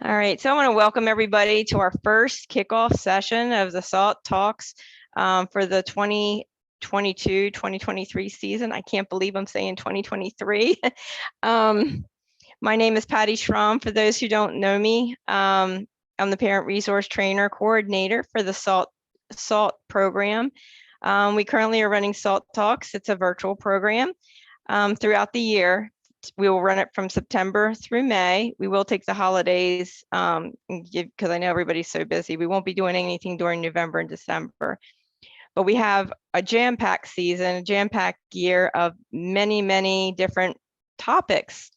All right, so I want to welcome everybody to our first kickoff session of the SALT Talks for the 2022-2023 season. I can't believe I'm saying 2023. My name is Patty Schramm. For those who don't know me, I'm the Parent Resource Trainer Coordinator for the SALT program. We currently are running SALT Talks. It's a virtual program throughout the year. We will run it from September through May. We will take the holidays because I know everybody's so busy. We won't be doing anything during November and December. But we have a jam-packed season, a jam-packed year of many, many different topics.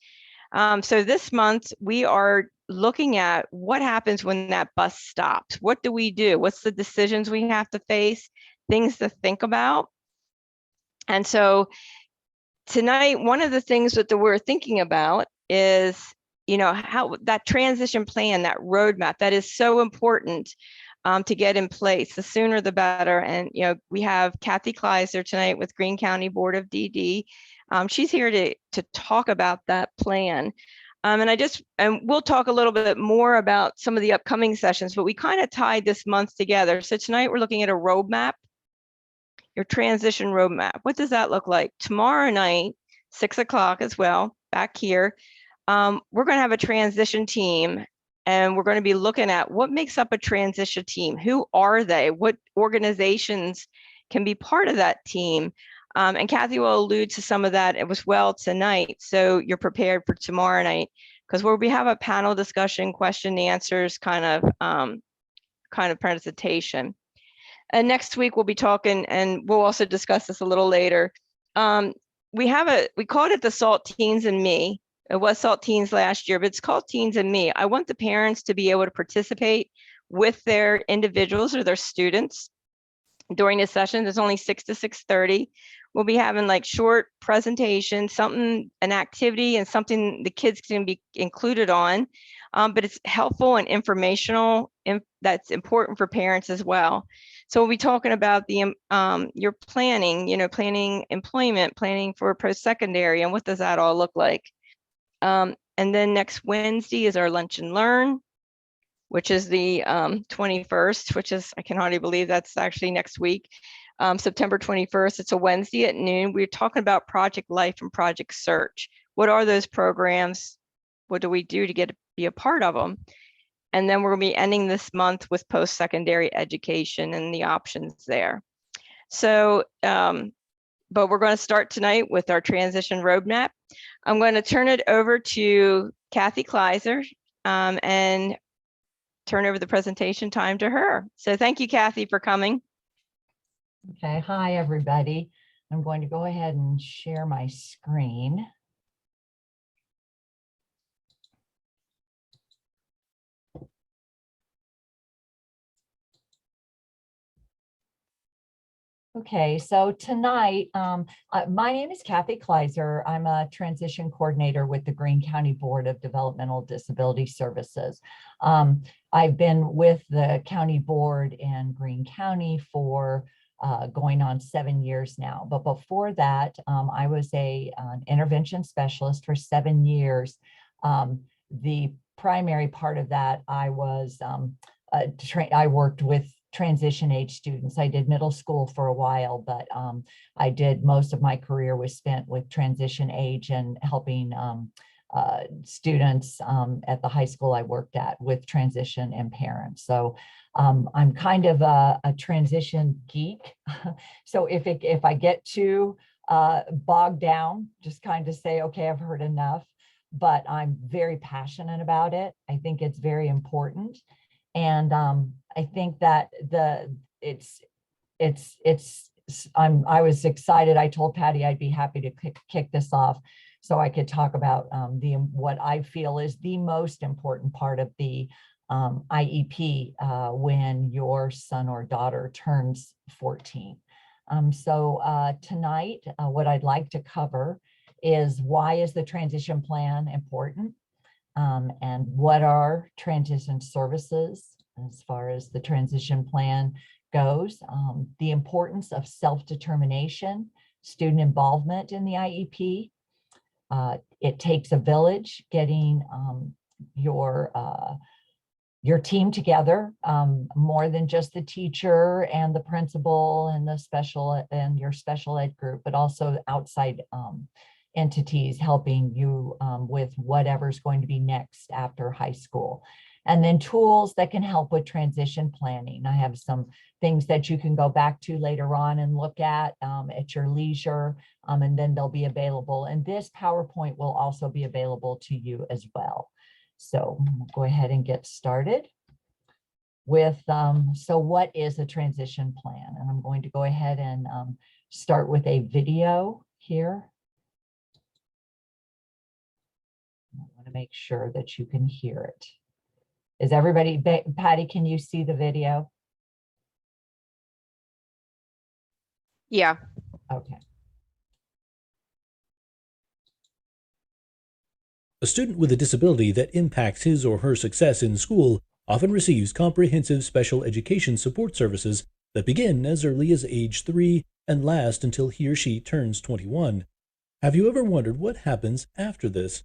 So this month, we are looking at what happens when that bus stops. What do we do? What's the decisions we have to face, things to think about? And so tonight, one of the things that we're thinking about is, how that transition plan, that roadmap, that is so important to get in place. The sooner, the better. And, we have Kathy Kleiser tonight with Greene County Board of DD. She's here to talk about that plan. And we'll talk a little bit more about some of the upcoming sessions, but we kind of tied this month together. So tonight we're looking at a roadmap. Your transition roadmap. What does that look like? Tomorrow night, 6 o'clock as well, back here, we're going to have a transition team, and we're going to be looking at what makes up a transition team. Who are they? What organizations can be part of that team? And Kathy will allude to some of that as well tonight, so you're prepared for tomorrow night, because where we have a panel discussion, question and answers kind of presentation. And next week we'll be talking, and we'll also discuss this a little later. We called it the SALT Teens and Me. It was SALT Teens last year, but it's called Teens and Me. I want the parents to be able to participate with their individuals or their students during the session. There's only 6 to 6:30. We'll be having like short presentations, an activity and something the kids can be included on, but it's helpful and informational, and that's important for parents as well. So we'll be talking about your planning, planning employment, planning for post-secondary, and what does that all look like. And then next Wednesday is our Lunch and Learn, which is the 21st, which is, I can hardly believe that's actually next week. September 21st, it's a Wednesday at noon. We're talking about Project Life and Project Search. What are those programs? What do we do to be a part of them? And then we're going to be ending this month with post-secondary education and the options there. So, but we're going to start tonight with our transition roadmap. I'm going to turn it over to Kathy Kleiser and turn over the presentation time to her. So thank you, Kathy, for coming. Okay, hi, everybody. I'm going to go ahead and share my screen. Okay, so tonight, my name is Kathy Kleiser. I'm a transition coordinator with the Greene County Board of Developmental Disability Services. I've been with the county board in Greene County for going on 7 years now. But before that, I was an intervention specialist for 7 years. The primary part of that, I worked with transition age students. I did middle school for a while, but I did most of my career was spent with transition age and helping students at the high school I worked at with transition and parents. So I'm kind of a transition geek. So if I get too bogged down, just kind of say, okay, I've heard enough, but I'm very passionate about it. I think it's very important. And I think that I was excited. I told Patty I'd be happy to kick this off so I could talk about what I feel is the most important part of the IEP when your son or daughter turns 14. So tonight, what I'd like to cover is why is the transition plan important? And what are transition services as far as the transition plan goes, the importance of self-determination, student involvement in the IEP. It takes a village getting your team together, more than just the teacher and the principal and the special and your special ed group, but also outside entities helping you with whatever's going to be next after high school. And then tools that can help with transition planning. I have some things that you can go back to later on and look at your leisure, and then they'll be available. And this PowerPoint will also be available to you as well. So we'll go ahead and get started with, so what is a transition plan? And I'm going to go ahead and start with a video here. I want to make sure that you can hear it. Is everybody, Patty, can you see the video? Yeah. Okay. A student with a disability that impacts his or her success in school often receives comprehensive special education support services that begin as early as age 3 and last until he or she turns 21. Have you ever wondered what happens after this?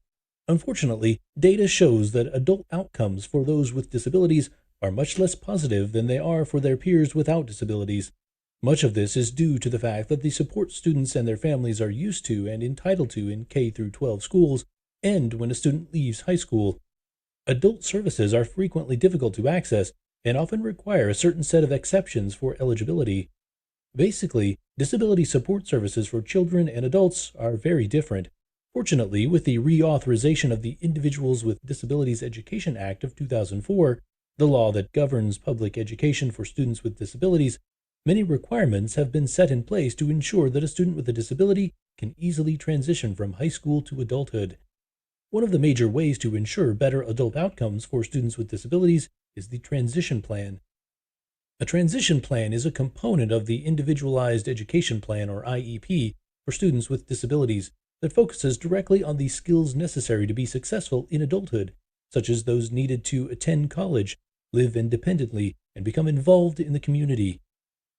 Unfortunately, data shows that adult outcomes for those with disabilities are much less positive than they are for their peers without disabilities. Much of this is due to the fact that the support students and their families are used to and entitled to in K through 12 schools end when a student leaves high school. Adult services are frequently difficult to access and often require a certain set of exceptions for eligibility. Basically, disability support services for children and adults are very different. Fortunately, with the reauthorization of the Individuals with Disabilities Education Act of 2004, the law that governs public education for students with disabilities, many requirements have been set in place to ensure that a student with a disability can easily transition from high school to adulthood. One of the major ways to ensure better adult outcomes for students with disabilities is the transition plan. A transition plan is a component of the Individualized Education Plan, or IEP, for students with disabilities that focuses directly on the skills necessary to be successful in adulthood, such as those needed to attend college, live independently, and become involved in the community.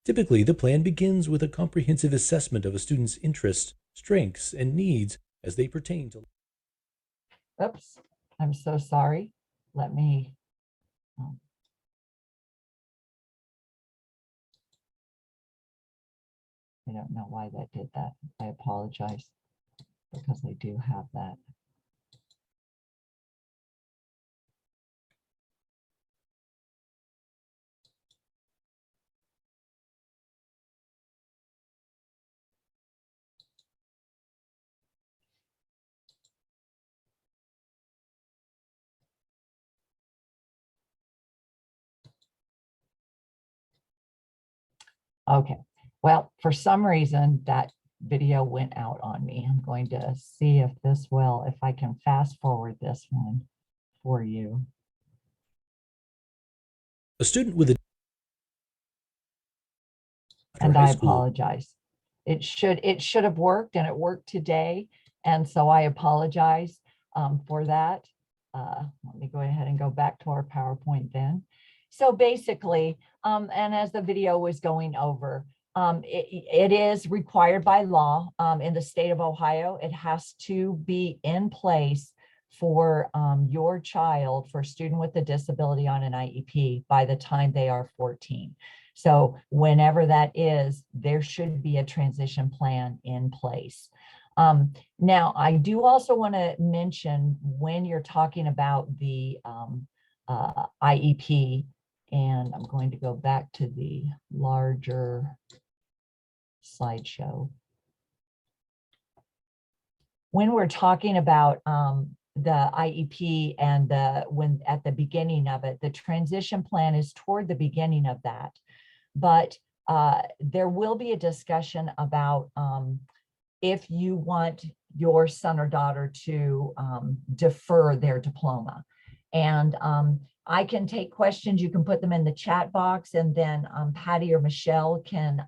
Typically, the plan begins with a comprehensive assessment of a student's interests, strengths, and needs as they pertain to. Oops, I'm so sorry. Let me. I don't know why that did that. I apologize, because I do have that. Okay, well, for some reason that video went out on me. I'm going to see if this will, if I can fast forward this one for you. A student with a And I apologize. It should have worked, and it worked today. And so I apologize for that. Let me go ahead and go back to our PowerPoint then. So basically, and as the video was going over, it is required by law in the state of Ohio. It has to be in place for your child, for a student with a disability on an IEP by the time they are 14. So whenever that is, there should be a transition plan in place. Now, I do also want to mention, when you're talking about the IEP, and I'm going to go back to the larger slideshow. When we're talking about the IEP and when at the beginning of it, the transition plan is toward the beginning of that. But there will be a discussion about if you want your son or daughter to defer their diploma. And I can take questions. You can put them in the chat box, and then Patty or Michelle can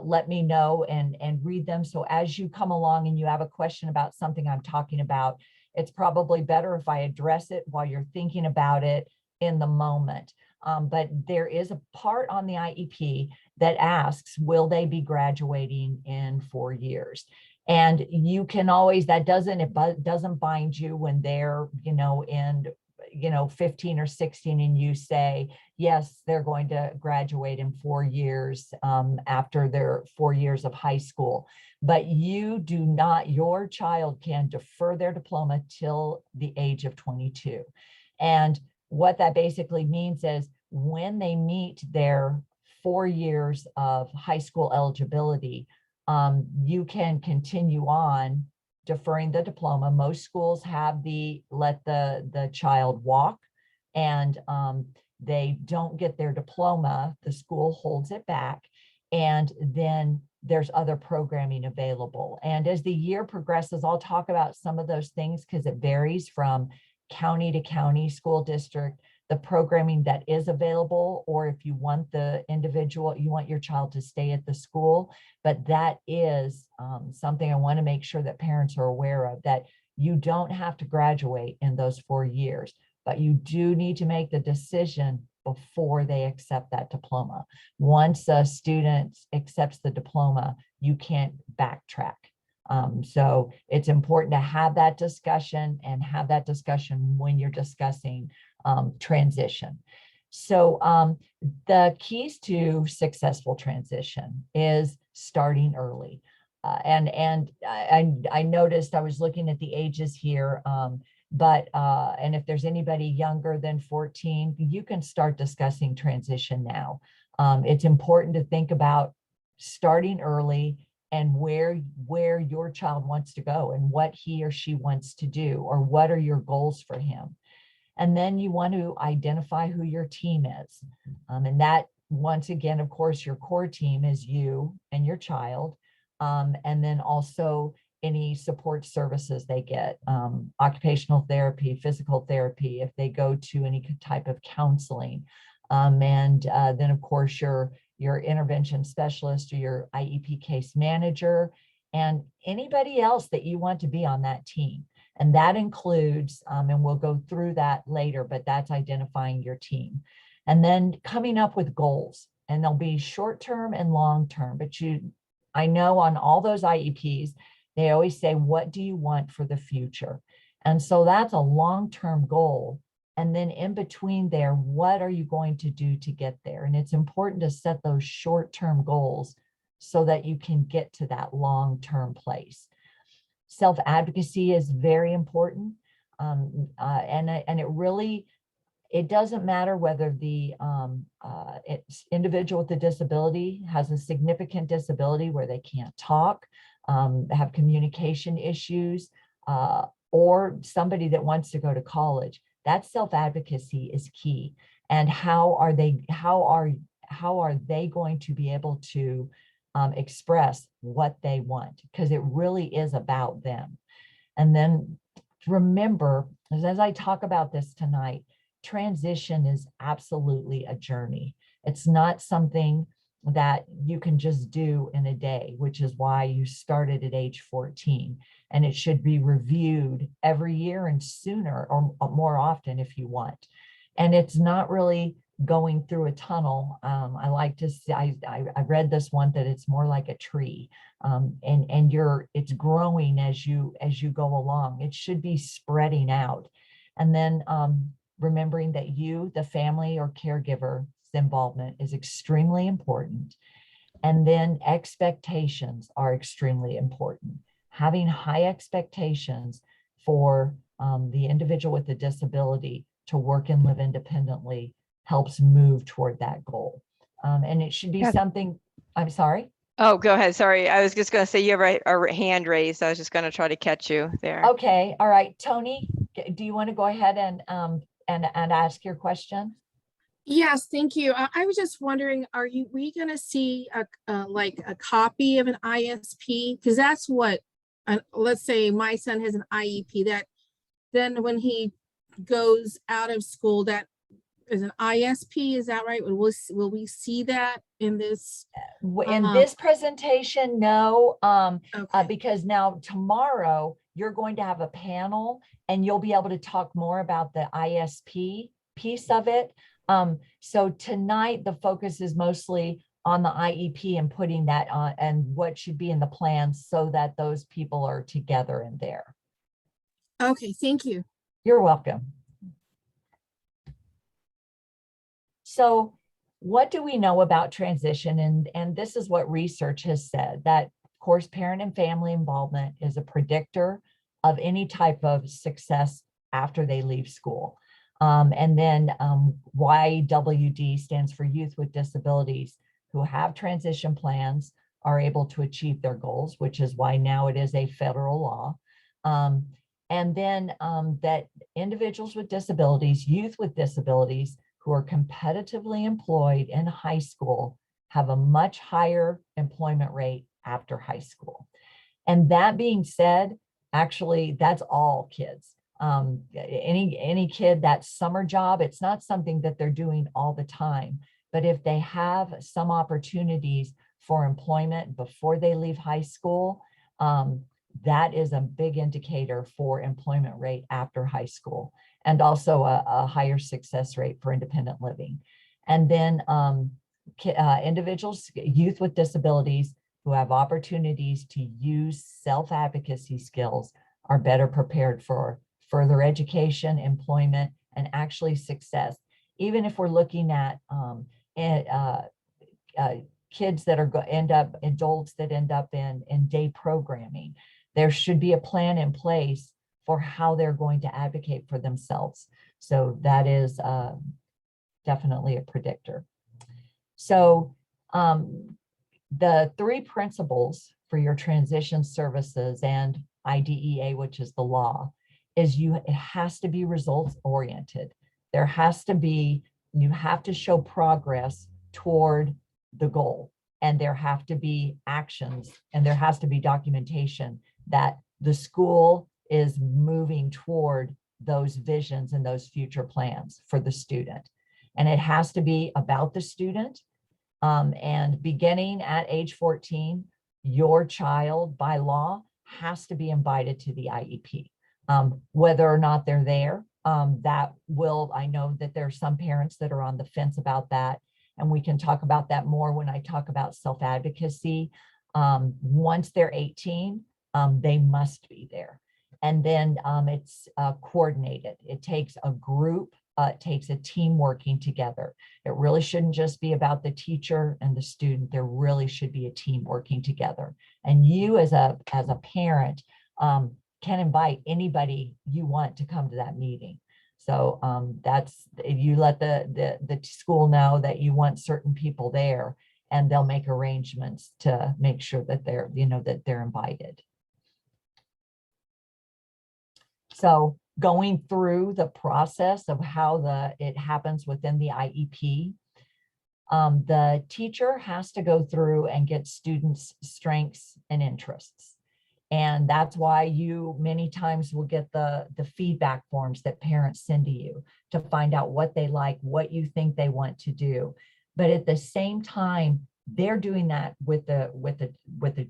let me know and read them. So as you come along and you have a question about something I'm talking about, it's probably better if I address it while you're thinking about it in the moment. But there is a part on the IEP that asks, will they be graduating in 4 years? And you can always, it doesn't bind you when they're, in 15 or 16, and you say, yes, they're going to graduate in 4 years after their 4 years of high school. But your child can defer their diploma till the age of 22. And what that basically means is when they meet their 4 years of high school eligibility, you can continue on deferring the diploma. Most schools have let the child walk, and they don't get their diploma. The school holds it back, and then there's other programming available. And as the year progresses, I'll talk about some of those things because it varies from county to county, school district, the programming that is available, or if you want you want your child to stay at the school. But that is something I want to make sure that parents are aware of, that you don't have to graduate in those 4 years, but you do need to make the decision before they accept that diploma. Once a student accepts the diploma, you can't backtrack. So it's important to have that discussion, and have that discussion when you're discussing transition. So the keys to successful transition is starting early. And I noticed, I was looking at the ages here, and if there's anybody younger than 14, you can start discussing transition now. It's important to think about starting early, and where your child wants to go, and what he or she wants to do, or what are your goals for him. And then you want to identify who your team is. And that, once again, of course, your core team is you and your child. And then also any support services they get, occupational therapy, physical therapy, if they go to any type of counseling. And then, of course, your intervention specialist, or your IEP case manager, and anybody else that you want to be on that team. And that includes, and we'll go through that later, but that's identifying your team. And then coming up with goals, and they'll be short-term and long-term. But I know on all those IEPs, they always say, what do you want for the future? And so that's a long-term goal. And then in between there, what are you going to do to get there? And it's important to set those short-term goals so that you can get to that long-term place. Self-advocacy is very important. And it doesn't matter whether the individual with a disability has a significant disability where they can't talk, have communication issues, or somebody that wants to go to college. That self-advocacy is key. And how are they going to be able to express what they want? Because it really is about them. And then remember, as I talk about this tonight, transition is absolutely a journey. It's not something that you can just do in a day, which is why you started at age 14. And it should be reviewed every year, and sooner, or more often if you want. And it's not really going through a tunnel. I like to say, I read this one, that it's more like a tree, and it's growing as you go along. It should be spreading out. And then remembering that the family or caregiver's involvement is extremely important. And then expectations are extremely important. Having high expectations for the individual with a disability to work and live independently helps move toward that goal. And it should be something, I'm sorry. Oh, go ahead. Sorry. I was just going to say you have a hand raised. I was just going to try to catch you there. Okay. All right. Tony, do you want to go ahead and ask your question? Yes, thank you. I was just wondering, we going to see like a copy of an ISP? Because that's what, let's say my son has an IEP, that then when he goes out of school, that is an ISP, is that right? Will we see that in this? In this presentation, no, Okay. because now tomorrow you're going to have a panel, and you'll be able to talk more about the ISP piece of it. So tonight the focus is mostly on the IEP and putting that on and what should be in the plan so that those people are together in there. Okay, thank you. You're welcome. So what do we know about transition? And this is what research has said, that of course, parent and family involvement is a predictor of any type of success after they leave school. And then YWD stands for Youth with Disabilities who have transition plans are able to achieve their goals, which is why now it is a federal law. And then that individuals with disabilities, youth with disabilities who are competitively employed in high school have a much higher employment rate after high school. And that being said, actually, that's all kids. Any kid, that summer job, it's not something that they're doing all the time. But if they have some opportunities for employment before they leave high school, that is a big indicator for employment rate after high school, and also a higher success rate for independent living. And then individuals, youth with disabilities who have opportunities to use self-advocacy skills are better prepared for further education, employment, and actually success. Even if we're looking at kids that are adults that end up in day programming, there should be a plan in place for how they're going to advocate for themselves. So that is definitely a predictor. So the 3 principles for your transition services and IDEA, which is the law, is it has to be results oriented. There has to be, you have to show progress toward the goal, and there have to be actions, and there has to be documentation that the school is moving toward those visions and those future plans for the student. And it has to be about the student. And beginning at age 14, your child by law has to be invited to the IEP. Whether or not they're there, I know that there are some parents that are on the fence about that. And we can talk about that more when I talk about self-advocacy. Once they're 18, they must be there. And then it's coordinated. It takes a group, it takes a team working together. It really shouldn't just be about the teacher and the student. There really should be a team working together. And you as a parent can invite anybody you want to come to that meeting. So that's, if you let the school know that you want certain people there, and they'll make arrangements to make sure that they're invited. So going through the process of how it happens within the IEP, the teacher has to go through and get students' strengths and interests. And that's why you many times will get the feedback forms that parents send to you to find out what they like, what you think they want to do. But at the same time, they're doing that with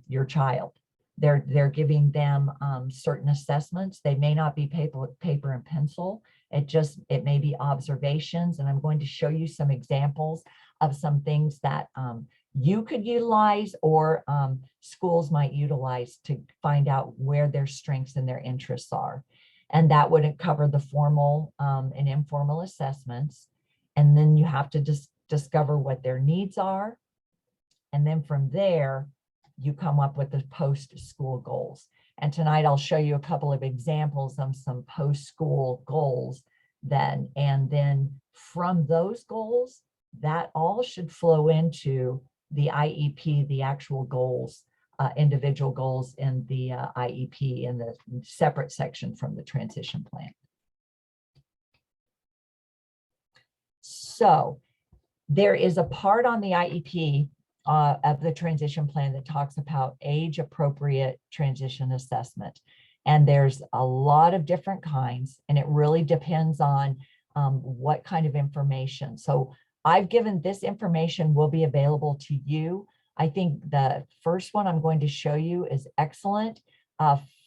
your child. They're giving them certain assessments. They may not be paper and pencil. It may be observations. And I'm going to show you some examples of some things that you could utilize, or schools might utilize to find out where their strengths and their interests are. And that would cover the formal and informal assessments. And then you have to discover what their needs are. And then from there, you come up with the post-school goals. And tonight I'll show you a couple of examples of some post-school goals and then from those goals, that all should flow into the IEP, the actual goals, individual goals in the IEP in the separate section from the transition plan. So there is a part on the IEP of the transition plan that talks about age-appropriate transition assessment. And there's a lot of different kinds, and it really depends on what kind of information. So I've given this information will be available to you. I think the first one I'm going to show you is excellent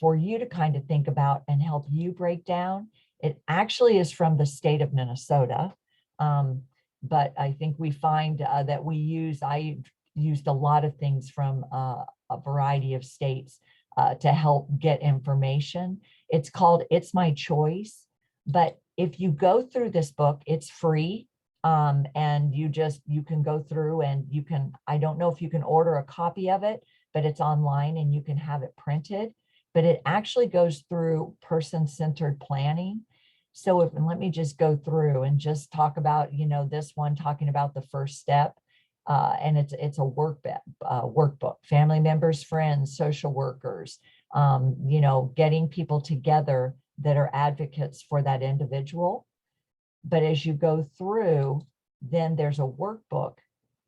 for you to kind of think about and help you break down. It actually is from the state of Minnesota, but I think we find that I used a lot of things from a variety of states to help get information. It's called It's My Choice. But if you go through this book, it's free. And you can go through and you can, I don't know if you can order a copy of it, but it's online and you can have it printed. But it actually goes through person-centered planning. So and let me just go through and just talk about, this one talking about the first step. And it's a workbook, family members, friends, social workers, getting people together that are advocates for that individual. But as you go through, then there's a workbook,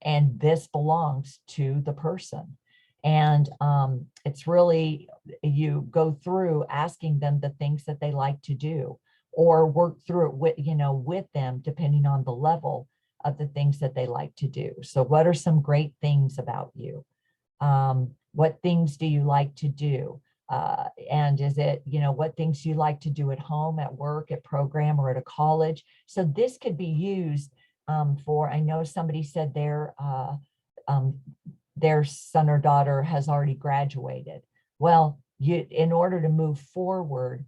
and this belongs to the person. And it's really, you go through asking them the things that they like to do, or work through it with them, depending on the level of the things that they like to do. So what are some great things about you? What things do you like to do? And is it, what things do you like to do at home, at work, at program, or at a college? So this could be used for, I know somebody said their son or daughter has already graduated. Well, in order to move forward,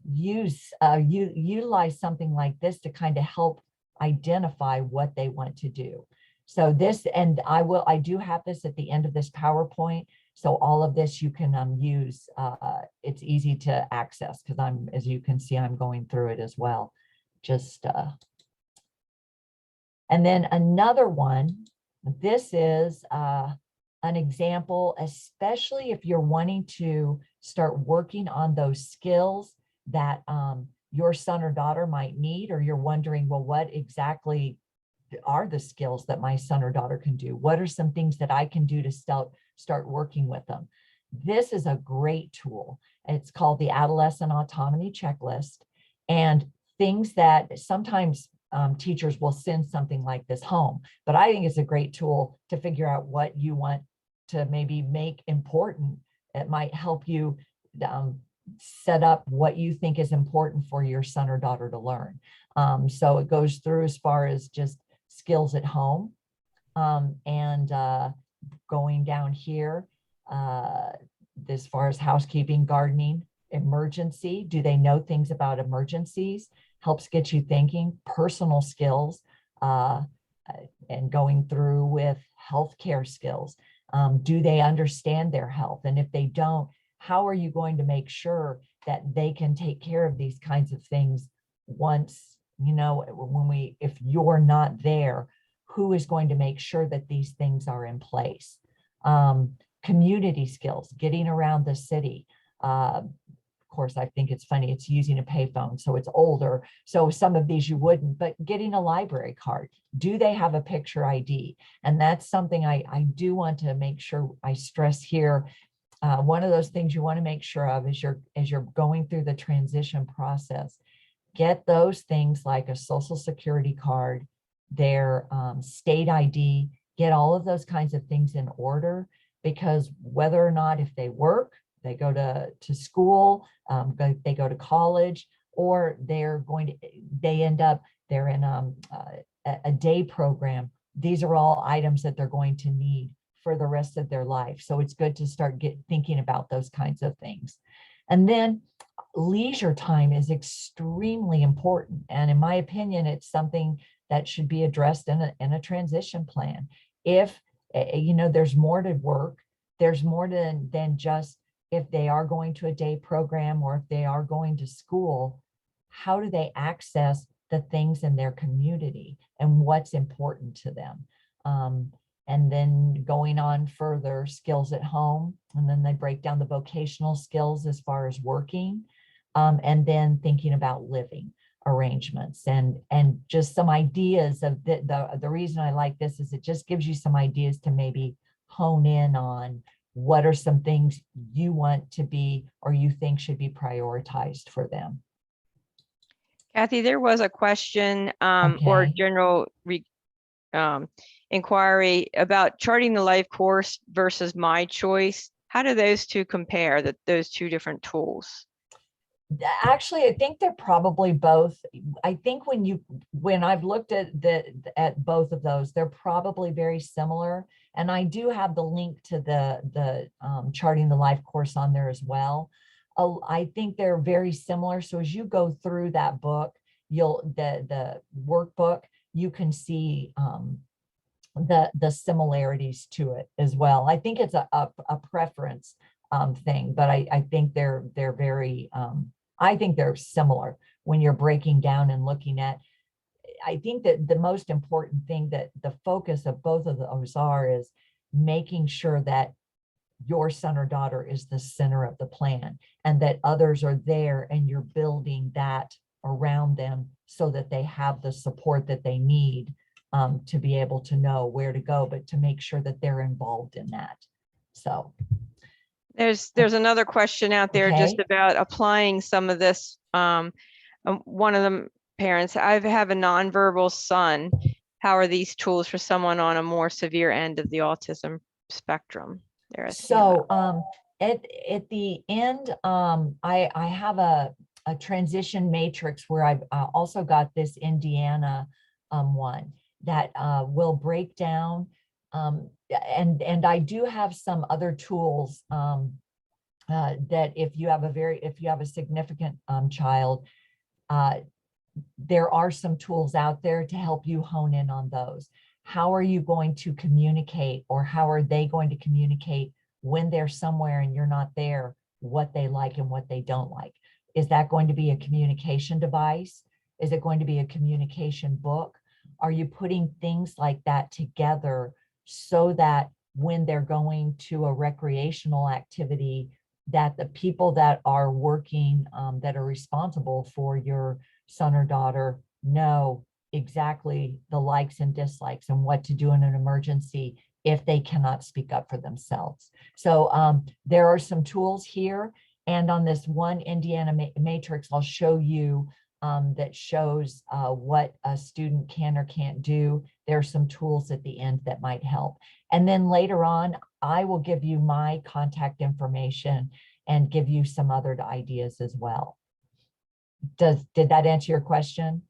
utilize something like this to kind of help identify what they want to do. So this, and I do have this at the end of this PowerPoint. So all of this you can use. It's easy to access because as you can see, I'm going through it as well. And then another one, this is an example, especially if you're wanting to start working on those skills that your son or daughter might need, or you're wondering, well, what exactly are the skills that my son or daughter can do? What are some things that I can do to start working with them? This is a great tool. It's called the Adolescent Autonomy Checklist. And things that sometimes teachers will send something like this home, but I think it's a great tool to figure out what you want to maybe make important. It might help you set up what you think is important for your son or daughter to learn. So it goes through as far as just skills at home, and going down here, as far as housekeeping, gardening, emergency. Do they know things about emergencies? Helps get you thinking. Personal skills, and going through with healthcare skills. Do they understand their health? And if they don't, how are you going to make sure that they can take care of these kinds of things once, if you're not there, who is going to make sure that these things are in place? Community skills, getting around the city. Of course, I think it's funny, it's using a payphone, so it's older. So some of these you wouldn't, but getting a library card. Do they have a picture ID? And that's something I do want to make sure I stress here. One of those things you want to make sure of as you're going through the transition process, get those things like a social security card, their state ID, get all of those kinds of things in order, because whether or not, if they work, they go to school, they go to college, or they're in a day program, these are all items that they're going to need for the rest of their life. So it's good to start thinking about those kinds of things. And then leisure time is extremely important. And in my opinion, it's something that should be addressed in a transition plan. If, there's more to work, there's more than just if they are going to a day program or if they are going to school, how do they access the things in their community and what's important to them? And then going on further, skills at home, and then they break down the vocational skills as far as working, and then thinking about living arrangements and just some ideas of the reason I like this is it just gives you some ideas to maybe hone in on what are some things you want to be or you think should be prioritized for them. Kathy, there was a question or Okay. general inquiry about charting the life course versus My Choice. How do those two compare, those two different tools? Actually, I think they're probably both. I think when I've looked at both of those, they're probably very similar. And I do have the link to the Charting the Life course on there as well. I think they're very similar. So as you go through that book, the workbook, you can see the similarities to it as well. I think it's a preference thing, but I think they're very, I think they're similar when you're breaking down and looking at. I think that the most important thing that the focus of both of those is making sure that your son or daughter is the center of the plan, and that others are there and you're building that around them so that they have the support that they need to be able to know where to go, but to make sure that they're involved in that. So There's another question out there just about applying some of this. One of the parents, I have a nonverbal son. How are these tools for someone on a more severe end of the autism spectrum? So at the end, I have a transition matrix where I've also got this Indiana one that will break down, and I do have some other tools that if you have a significant child, there are some tools out there to help you hone in on those. How are you going to communicate, or how are they going to communicate when they're somewhere and you're not there, what they like and what they don't like? Is that going to be a communication device? Is it going to be a communication book? Are you putting things like that together so that when they're going to a recreational activity, that the people that are working, that are responsible for your son or daughter know exactly the likes and dislikes and what to do in an emergency if they cannot speak up for themselves? So there are some tools here, and on this one Indiana matrix, I'll show you that shows what a student can or can't do. There are some tools at the end that might help. And then later on, I will give you my contact information and give you some other ideas as well. Did that answer your question?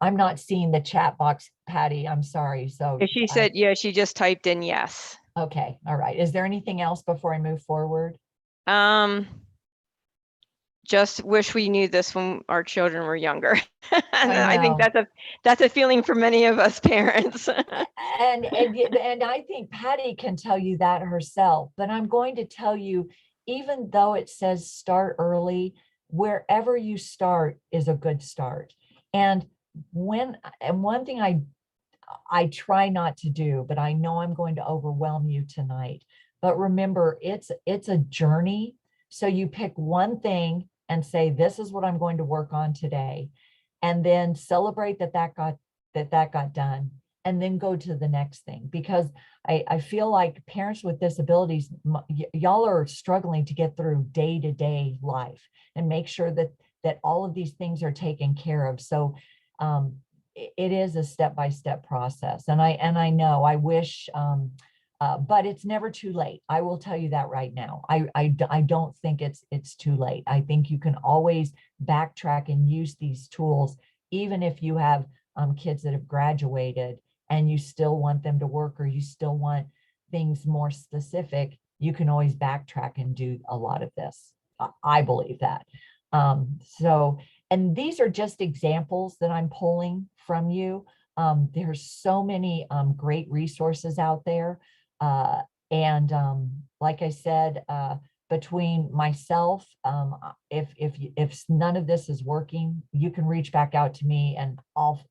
I'm not seeing the chat box, Patty. I'm sorry. So she said, yeah, she just typed in yes. Okay. All right. Is there anything else before I move forward? Just wish we knew this when our children were younger. And I I think that's a feeling for many of us parents. and I think Patty can tell you that herself, but I'm going to tell you, even though it says start early, wherever you start is a good start. And one thing I try not to do, but I know I'm going to overwhelm you tonight. But remember, it's a journey. So you pick one thing and say, this is what I'm going to work on today. And then celebrate that got done, and then go to the next thing. Because I feel like parents with disabilities, y'all are struggling to get through day-to-day life and make sure that all of these things are taken care of. So it is a step-by-step process. And I know, I wish, but it's never too late. I will tell you that right now. I don't think it's too late. I think you can always backtrack and use these tools, even if you have kids that have graduated and you still want them to work, or you still want things more specific. You can always backtrack and do a lot of this. I believe that. And these are just examples that I'm pulling from you. There's so many great resources out there. Like I said, between myself, if none of this is working, you can reach back out to me, and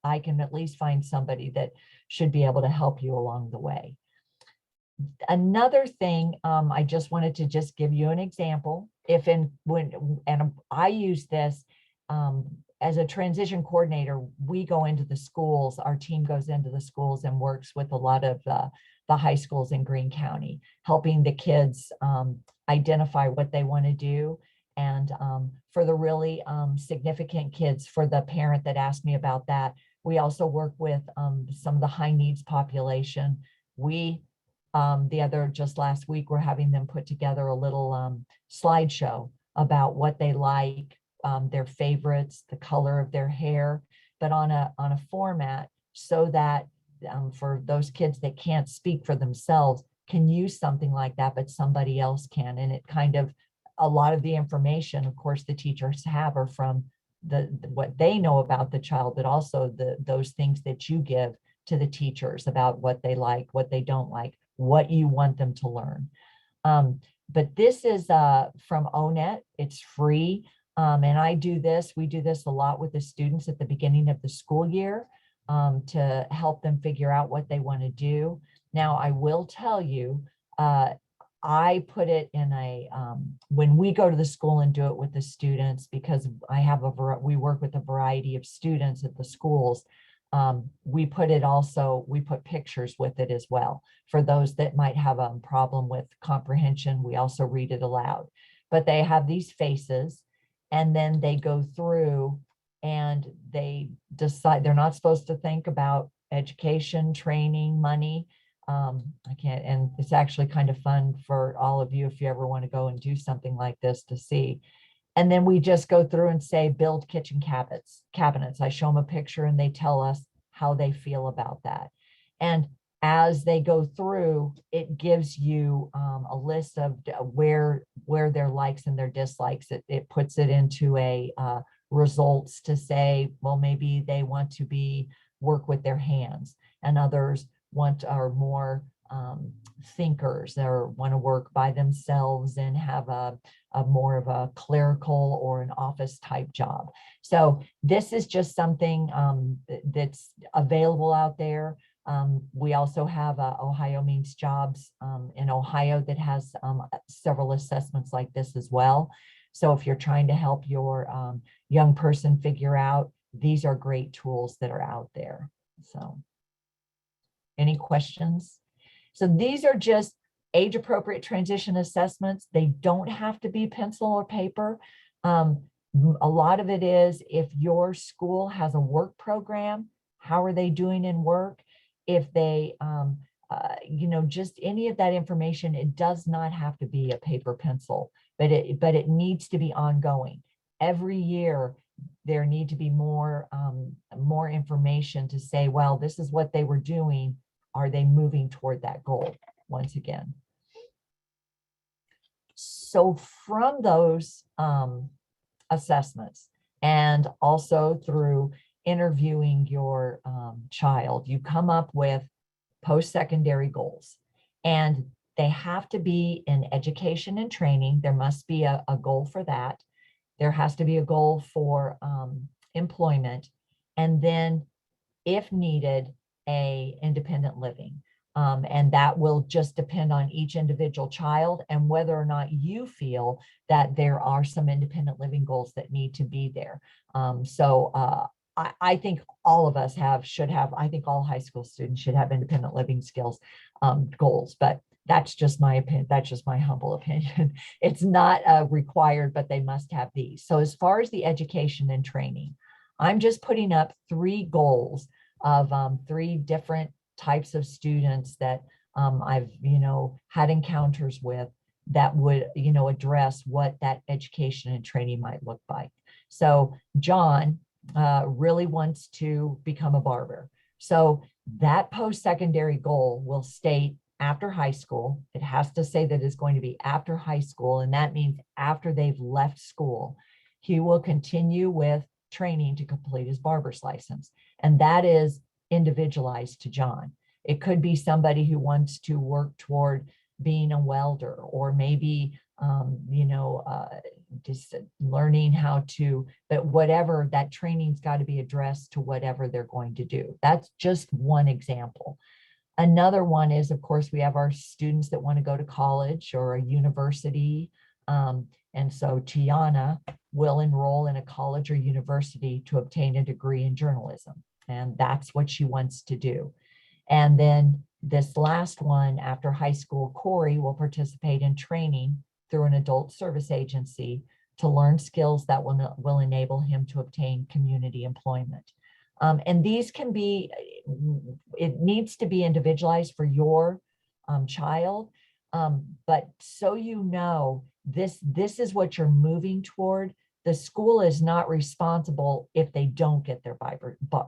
I can at least find somebody that should be able to help you along the way. Another thing, I just wanted to just give you an example. And I use this as a transition coordinator, we go into the schools, our team goes into the schools and works with a lot of the high schools in Greene County, helping the kids identify what they want to do. And for the really significant kids, for the parent that asked me about that, we also work with some of the high needs population. Just last week, we're having them put together a little slideshow about what they like, their favorites, the color of their hair, but on a format so that for those kids that can't speak for themselves can use something like that, but somebody else can. And it kind of, a lot of the information, of course, the teachers have are from what they know about the child, but also those things that you give to the teachers about what they like, what they don't like, what you want them to learn. But this is from ONET. It's free. And we do this a lot with the students at the beginning of the school year to help them figure out what they want to do. Now, I will tell you, I put it in when we go to the school and do it with the students, because we work with a variety of students at the schools. We put pictures with it as well. For those that might have a problem with comprehension, we also read it aloud. But they have these faces, and then they go through and they decide they're not supposed to think about education, training, money. I can't, and it's actually kind of fun for all of you if you ever want to go and do something like this to see. And then we just go through and say, build kitchen cabinets. I show them a picture and they tell us how they feel about that. And as they go through, it gives you a list of where their likes and their dislikes. It puts it into a results to say, well, maybe they want to work with their hands, and others are more thinkers or want to work by themselves and have a more of a clerical or an office type job. So this is just something that's available out there. We also have Ohio Means Jobs in Ohio that has several assessments like this as well. So if you're trying to help your young person figure out, these are great tools that are out there. So any questions? So these are just age-appropriate transition assessments. They don't have to be pencil or paper. A lot of it is, if your school has a work program, how are they doing in work? If they, just any of that information, it does not have to be a paper pencil, but it needs to be ongoing. Every year, there need to be more information to say, well, this is what they were doing. Are they moving toward that goal once again? So from those assessments, and also through interviewing your child, you come up with post-secondary goals. And they have to be in education and training. There must be a goal for that. There has to be a goal for employment. And then, if needed, a independent living. And that will just depend on each individual child and whether or not you feel that there are some independent living goals that need to be there. I think all of us should have, I think all high school students should have independent living skills goals, but that's just my opinion. That's just my humble opinion. It's not required, but they must have these. So as far as the education and training, I'm just putting up 3 goals of 3 different types of students that I've, had encounters with that would, address what that education and training might look like. So John really wants to become a barber. So that post-secondary goal will state after high school. It has to say that it's going to be after high school, and that means after they've left school, he will continue with training to complete his barber's license. And that is individualized to John. It could be somebody who wants to work toward being a welder, or maybe, just learning how to, but whatever, that training's got to be addressed to whatever they're going to do. That's just one example. Another one is, of course, we have our students that want to go to college or a university. And so Tiana will enroll in a college or university to obtain a degree in journalism. And that's what she wants to do. And then this last one, after high school, Corey will participate in training through an adult service agency to learn skills that will enable him to obtain community employment. And these can be, it needs to be individualized for your child. But so this is what you're moving toward. the school is not responsible if they don't get their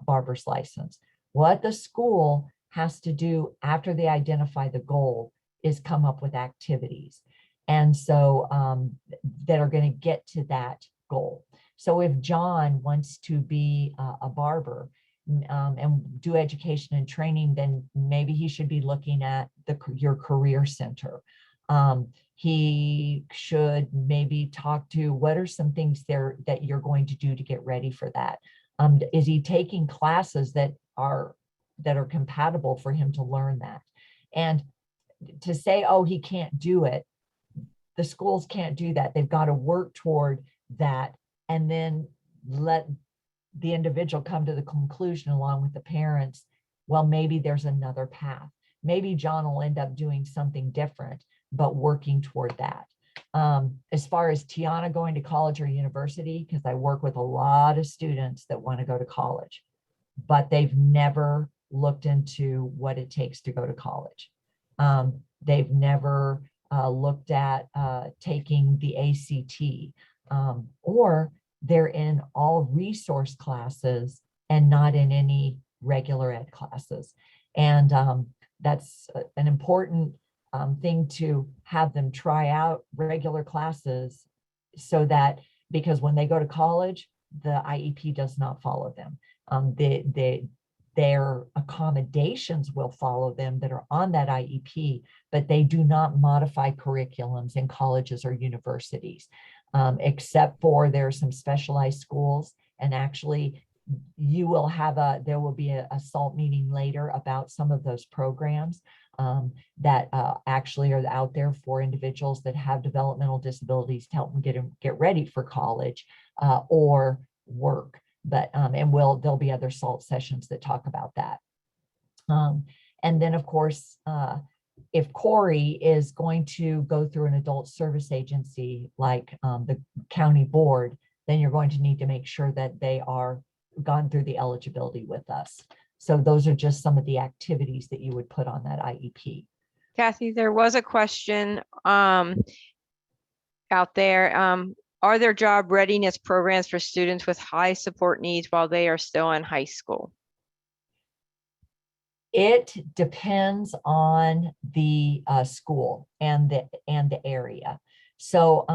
barber's license. What the school has to do after they identify the goal is come up with activities. And so that are going to get to that goal. So if John wants to be a barber and do education and training, then maybe he should be looking at your career center. He should maybe talk to what are some things there that you're going to do to get ready for that. Is he taking classes that are compatible for him to learn that? And to say, oh, he can't do it, the schools can't do that. They've got to work toward that and then let the individual come to the conclusion along with the parents, well, maybe there's another path. Maybe John will end up doing something different, but working toward that. As far as Tiana going to college or university, because I work with a lot of students that want to go to college, but they've never looked into what it takes to go to college. They've never looked at taking the ACT, or they're in all resource classes and not in any regular ed classes. And that's an important thing to have them try out regular classes, so that, because when they go to college, the IEP does not follow them. Their accommodations will follow them that are on that IEP, but they do not modify curriculums in colleges or universities, except for there are some specialized schools. And actually, you will have there will be a SALT meeting later about some of those programs that actually are out there for individuals that have developmental disabilities to help them get ready for college or work. But and there'll be other SALT sessions that talk about that. And then, of course, if Corey is going to go through an adult service agency like the county board, then you're going to need to make sure that they are gone through the eligibility with us. So those are just some of the activities that you would put on that IEP. Kathy, there was a question out there. Are there job readiness programs for students with high support needs while they are still in high school? It depends on the school and the area. So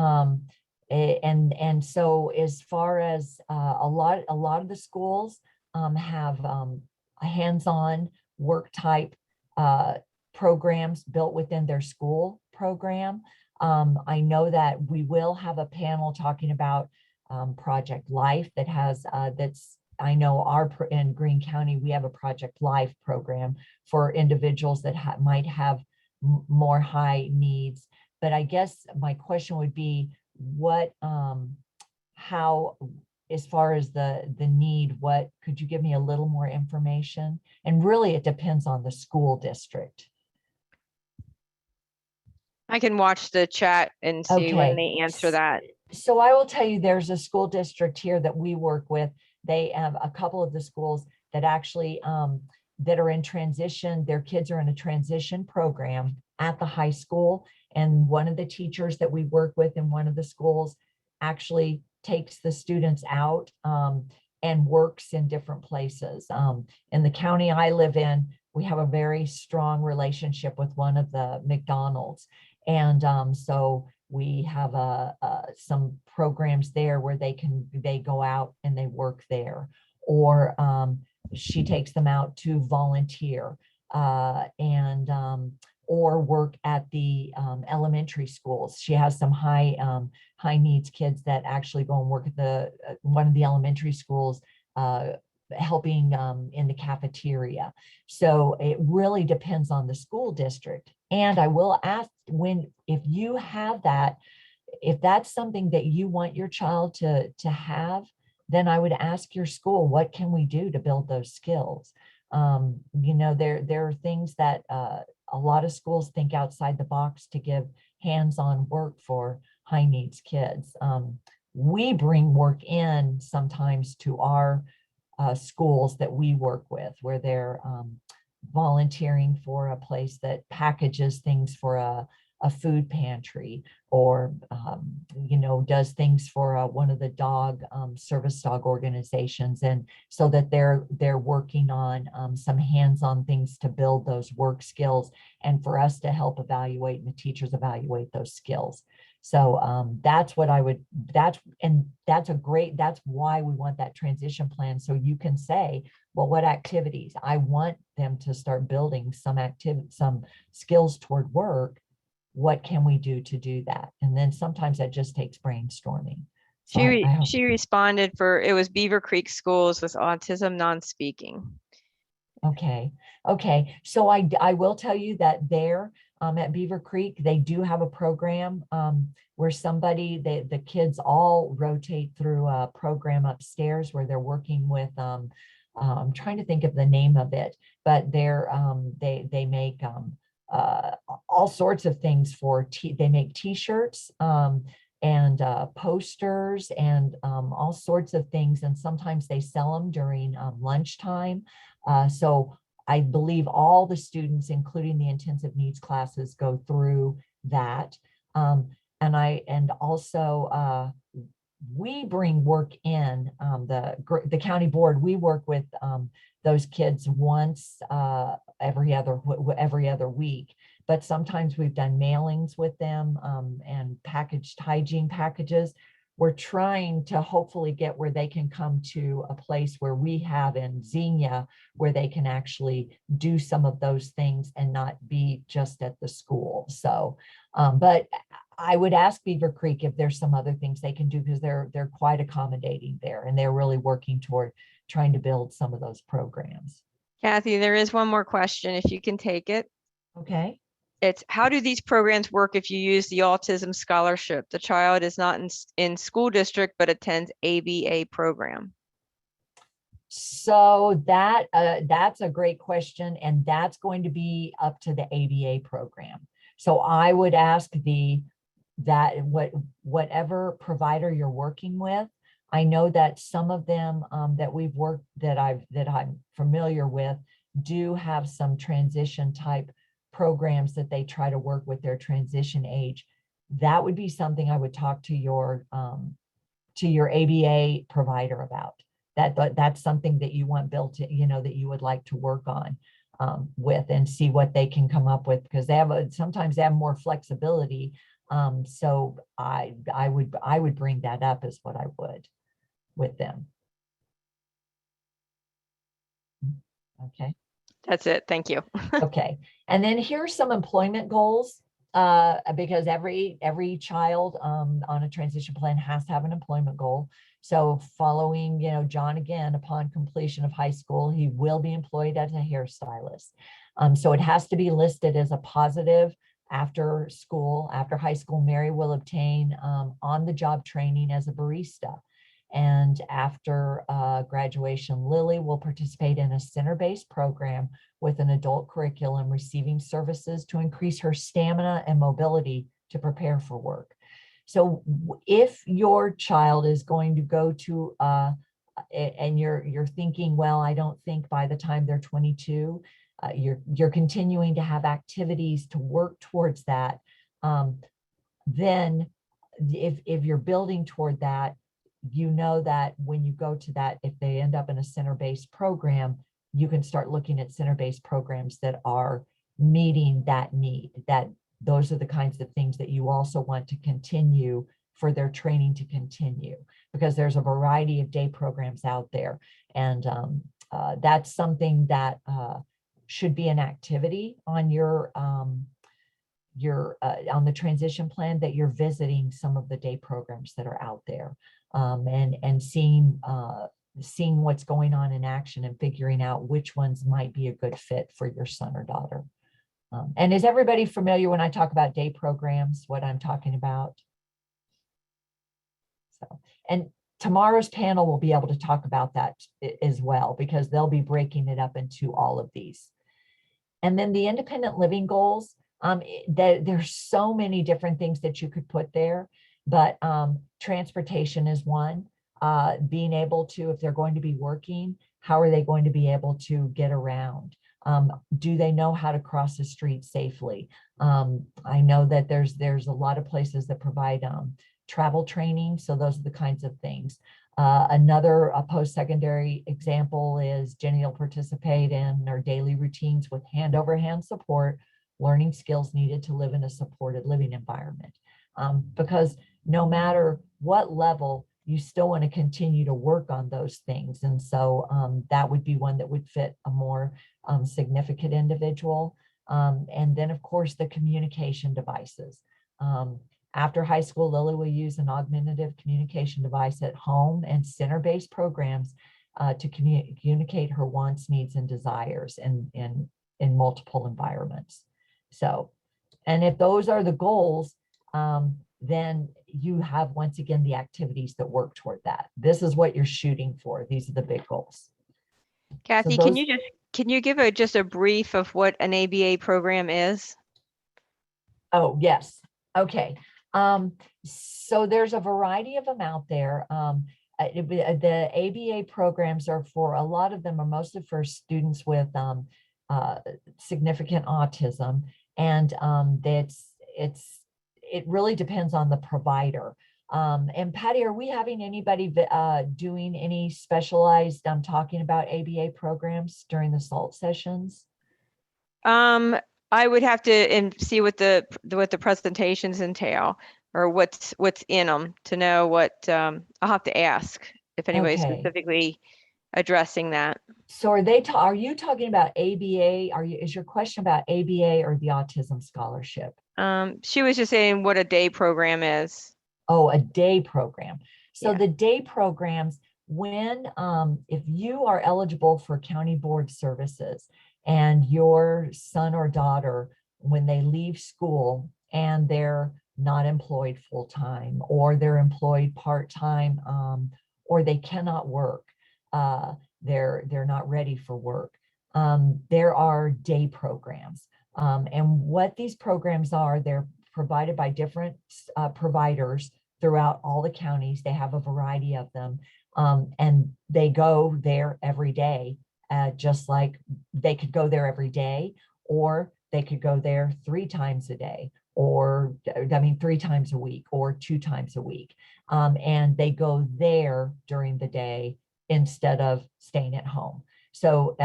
and so as far as a lot of the schools have hands-on work type programs built within their school program. I know that we will have a panel talking about Project Life that has I know in Greene County, we have a Project Life program for individuals that might have more high needs. But I guess my question would be, how, as far as the need, what could you give me a little more information? And really, it depends on the school district. I can watch the chat and see when they answer that. So I will tell you, there's a school district here that we work with. They have a couple of the schools that actually that are in transition. Their kids are in a transition program at the high school. And one of the teachers that we work with in one of the schools actually takes the students out and works in different places. In the county I live in, we have a very strong relationship with one of the McDonald's. And so we have some programs there where they go out and they work there, or she takes them out to volunteer or work at the elementary schools. She has some high needs kids that actually go and work at one of the elementary schools, helping in the cafeteria. So it really depends on the school district. And I will ask, if you have that, if that's something that you want your child to have, then I would ask your school, what can we do to build those skills? You know, there are things that a lot of schools think outside the box to give hands-on work for high needs kids. We bring work in sometimes to our schools that we work with, where they're volunteering for a place that packages things for a food pantry, or does things for one of the dog service dog organizations, and so that they're working on some hands-on things to build those work skills, and for us to help evaluate and the teachers evaluate those skills. So that's what I would, that's why we want that transition plan. So you can say, well, what activities? I want them to start building some skills toward work. What can we do to do that? And then sometimes that just takes brainstorming. So She responded for, it was Beaver Creek Schools with autism non-speaking. Okay. So I will tell you that there at Beaver Creek, they do have a program where the kids all rotate through a program upstairs where they're working with, I'm trying to think of the name of it, but they make all sorts of things they make t-shirts and posters and all sorts of things. And sometimes they sell them during lunchtime. So I believe all the students, including the intensive needs classes, go through that. And also we bring work in, the county board, we work with those kids once every other week. But sometimes we've done mailings with them and packaged hygiene packages. We're trying to hopefully get where they can come to a place where we have in Xenia, where they can actually do some of those things and not be just at the school. So, but I would ask Beaver Creek if there's some other things they can do, because they're quite accommodating there, and they're really working toward trying to build some of those programs. Kathy, there is one more question, if you can take it. Okay. It's, how do these programs work if you use the autism scholarship? The child is not in school district, but attends ABA program. So that's a great question, and that's going to be up to the ABA program. So I would ask whatever provider you're working with. I know that some of them that I'm familiar with do have some transition type programs that they try to work with their transition age. That would be something I would talk to your ABA provider about. That's something that you want built in, that you would like to work on with, and see what they can come up with, because sometimes they have more flexibility. So I would bring that up as what I would with them. Okay. That's it. Thank you. Okay. And then here's some employment goals, because every child on a transition plan has to have an employment goal. So following, John, again, upon completion of high school, he will be employed as a hairstylist. So it has to be listed as a positive. After high school, Mary will obtain on-the-job training as a barista. And after graduation, Lily will participate in a center-based program with an adult curriculum, receiving services to increase her stamina and mobility to prepare for work. So if your child is going to go to, and you're thinking, well, I don't think by the time they're 22, you're continuing to have activities to work towards that, then if you're building toward that, that when you go to that, if they end up in a center-based program, you can start looking at center-based programs that are meeting that need. Those are the kinds of things that you also want to continue for their training to continue, because there's a variety of day programs out there. And that's something that should be an activity on on the transition plan, that you're visiting some of the day programs that are out there, and seeing what's going on in action and figuring out which ones might be a good fit for your son or daughter. And is everybody familiar when I talk about day programs, what I'm talking about? So, and tomorrow's panel will be able to talk about that as well, because they'll be breaking it up into all of these. And then the independent living goals, there's so many different things that you could put there, but transportation is one. Being able to, if they're going to be working, how are they going to be able to get around? Do they know how to cross the street safely? I know that there's a lot of places that provide travel training. So those are the kinds of things. Another post-secondary example is Jenny will participate in our daily routines with hand-over-hand support, learning skills needed to live in a supported living environment. Because no matter what level, you still want to continue to work on those things. And so that would be one that would fit a more significant individual. And then of course, the communication devices. After high school, Lily will use an augmentative communication device at home and center-based programs to communicate her wants, needs, and desires in multiple environments. So, and if those are the goals, then you have, once again, the activities that work toward that. This is what you're shooting for. These are the big goals. Kathy, So can you give just a brief of what an ABA program is? Oh, yes. Okay. So there's a variety of them out there. The ABA programs are for, a lot of them are mostly for students with significant autism. And it really depends on the provider. And Patty, are we having anybody doing any specialized talking about ABA programs during the SALT sessions? I would have to see what the presentations entail, or what's in them, to know what I'll have to ask if anybody's Okay. specifically addressing that. So are you talking about ABA? Is your question about ABA or the autism scholarship? She was just saying what a day program is. Oh, a day program. So Yeah. the day programs, if you are eligible for county board services and your son or daughter, when they leave school and they're not employed full-time, or they're employed part-time, or they cannot work, they're not ready for work, there are day programs. And what these programs are, they're provided by different providers throughout all the counties. They have a variety of them, and they go there every day, just like they could go there every day, or they could go there 3 times a day, or 3 times a week, or 2 times a week. And they go there during the day instead of staying at home. So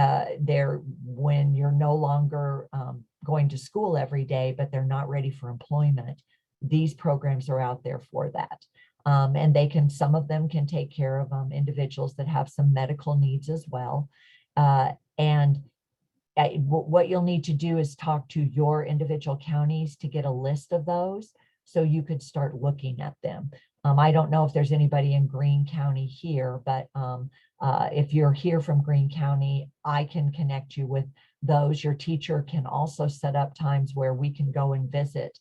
when you're no longer going to school every day, but they're not ready for employment, these programs are out there for that. And some of them can take care of individuals that have some medical needs as well. What you'll need to do is talk to your individual counties to get a list of those, so you could start looking at them. I don't know if there's anybody in Greene County here, but if you're here from Greene County, I can connect you with those. Your teacher can also set up times where we can go and visit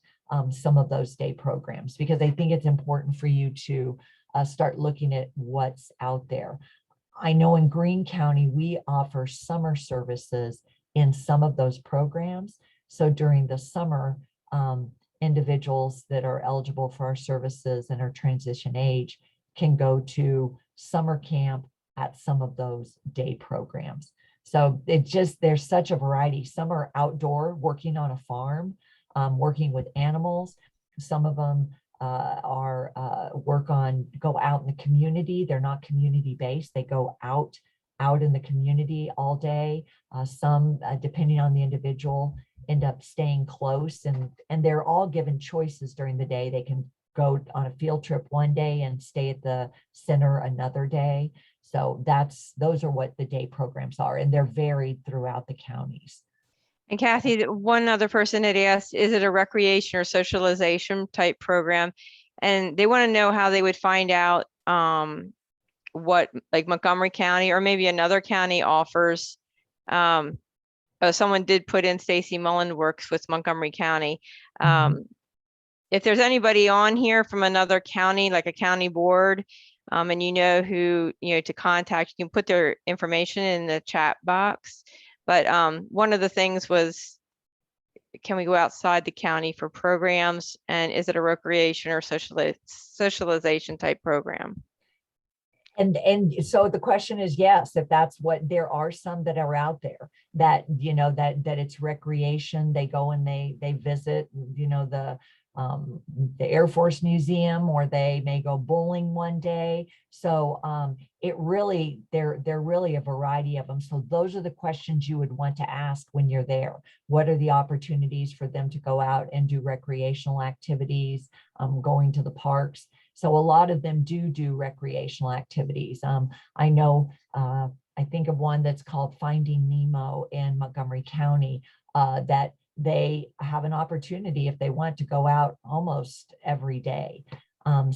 some of those day programs, because I think it's important for you to start looking at what's out there. I know in Greene County, we offer summer services in some of those programs. So during the summer, individuals that are eligible for our services and are transition age can go to summer camp at some of those day programs. So there's such a variety. Some are outdoor, working on a farm, working with animals. Some of them go out in the community. They're not community based. They go out in the community all day. Some, depending on the individual, end up staying close, and they're all given choices during the day. They can go on a field trip one day and stay at the center another day. So those are what the day programs are, and they're varied throughout the counties. And Kathy, one other person had asked, is it a recreation or socialization type program? And they want to know how they would find out what, like, Montgomery County or maybe another county offers. Someone did put in Stacy Mullen works with Montgomery County. If there's anybody on here from another county, like a county board, and you know who to contact, you can put their information in the chat box. But one of the things was, can we go outside the county for programs, and is it a recreation or socialization type program? And so the question is, yes, if that's what, there are some that are out there that, you know, that it's recreation. They go and they visit, you know, the Air Force Museum, or they may go bowling one day. So it really, they're really a variety of them. So those are the questions you would want to ask when you're there. What are the opportunities for them to go out and do recreational activities, going to the parks? So a lot of them do recreational activities. I know, I think of one that's called Finding Nemo in Montgomery County, that they have an opportunity if they want to go out almost every day. And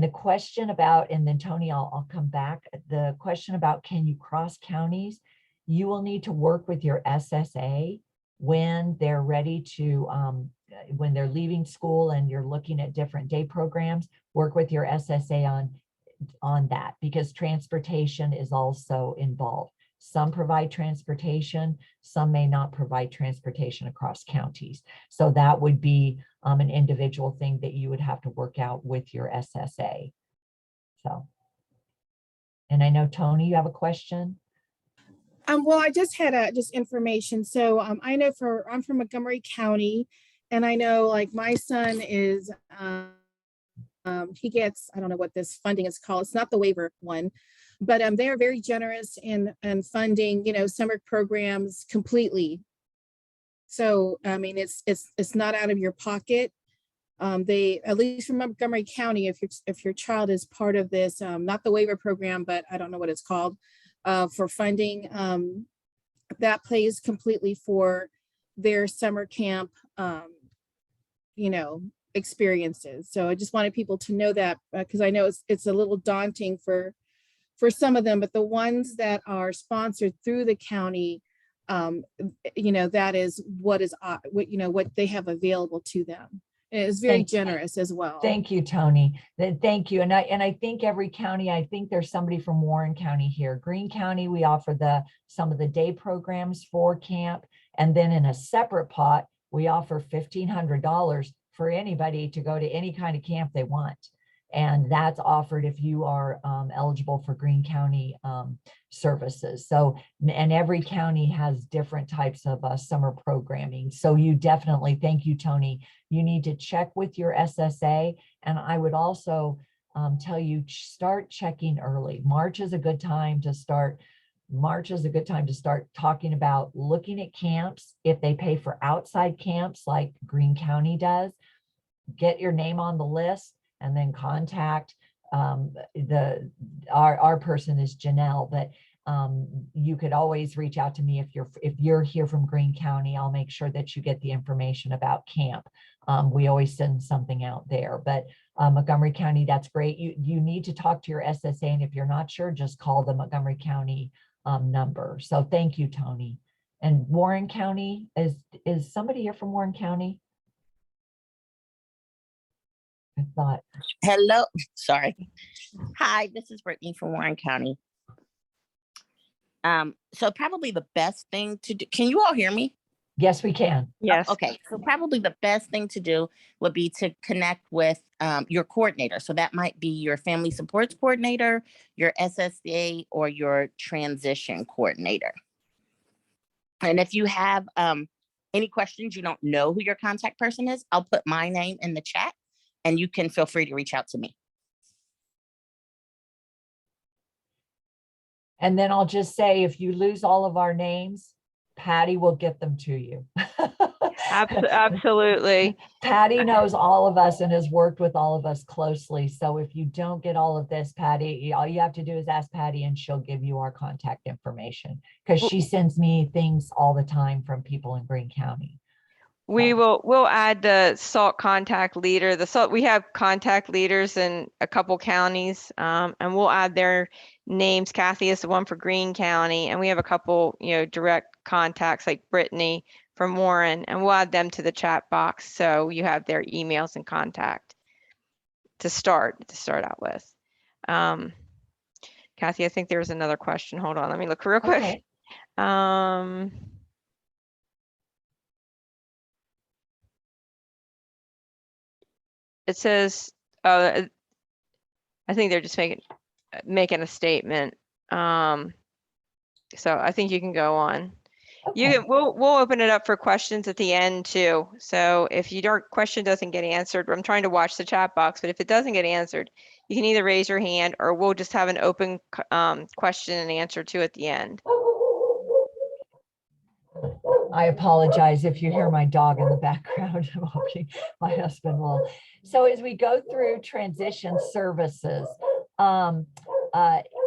the question about, and then Tony, I'll come back, the question about, can you cross counties? You will need to work with your SSA when they're ready to, when they're leaving school and you're looking at different day programs, work with your SSA on that, because transportation is also involved. Some provide transportation, some may not provide transportation across counties. So that would be an individual thing that you would have to work out with your SSA. So, and I know, Tony, you have a question? Well, I just had just information. So I know I'm from Montgomery County, and I know like my son is, he gets, I don't know what this funding is called. It's not the waiver one, but they are very generous in funding, you know, summer programs completely. So, I mean, it's not out of your pocket. They, at least from Montgomery County, if your child is part of this, not the waiver program, but I don't know what it's called, for funding, that pays completely for their summer camp, you know, experiences. So I just wanted people to know that, because I know it's a little daunting for some of them, but the ones that are sponsored through the county, you know, that is what you know, what they have available to them. And it's very generous as well. Thank you, Tony. Thank you. And I think every county, I think there's somebody from Warren County here. Greene County, we offer some of the day programs for camp. And then in a separate pot, we offer $1,500 for anybody to go to any kind of camp they want. And that's offered if you are eligible for Greene County services. So, and every county has different types of summer programming. So you definitely, thank you, Tony, you need to check with your SSA. And I would also tell you, start checking early. March is a good time to start. March is a good time to start talking about looking at camps. If they pay for outside camps like Greene County does, get your name on the list and then contact our person is Janelle, but you could always reach out to me if you're here from Greene County. I'll make sure that you get the information about camp. We always send something out there, but Montgomery County, that's great. You need to talk to your SSA, and if you're not sure, just call the Montgomery County number. So thank you, Tony. And Warren County, is somebody here from Warren County? I thought. Hello, sorry. Hi, this is Brittany from Warren County. So probably the best thing to do, can you all hear me? Yes, we can. Yes. Okay, so probably the best thing to do would be to connect with your coordinator. So that might be your family supports coordinator, your SSA, or your transition coordinator. And if you have any questions, you don't know who your contact person is, I'll put my name in the chat and you can feel free to reach out to me. And then I'll just say, if you lose all of our names, Patty will get them to you. Absolutely. Patty knows all of us and has worked with all of us closely. So if you don't get all of this, Patty, all you have to do is ask Patty and she'll give you our contact information, because she sends me things all the time from people in Greene County. We'll add the SALT contact leader. We have contact leaders in a couple counties, and we'll add their names. Kathy is the one for Greene County, and we have a couple, direct contacts like Brittany from Warren, and we'll add them to the chat box so you have their emails and contact to start out with. Kathy, I think there was another question. Hold on, let me look real quick. Okay. It says, I think they're just making, making a statement. So I think you can go on. You Okay. can, we'll open it up for questions at the end too. So if your question doesn't get answered, I'm trying to watch the chat box, but if it doesn't get answered, you can either raise your hand or we'll just have an open question and answer too at the end. I apologize if you hear my dog in the background. I'm hoping my husband will. So as we go through transition services,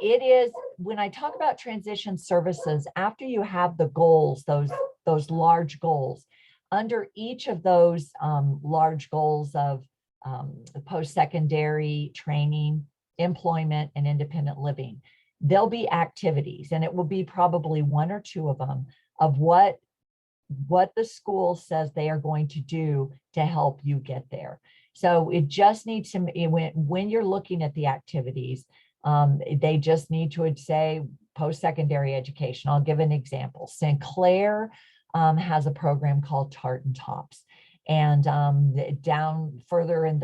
it is, when I talk about transition services, after you have the goals, those large goals, under each of those large goals of post-secondary training, employment, and independent living, there'll be activities, and it will be probably one or two of them of what the school says they are going to do to help you get there. So it just needs to, when you're looking at the activities, they just need to say post-secondary education. I'll give an example. Sinclair has a program called Tartan Tops. And down further in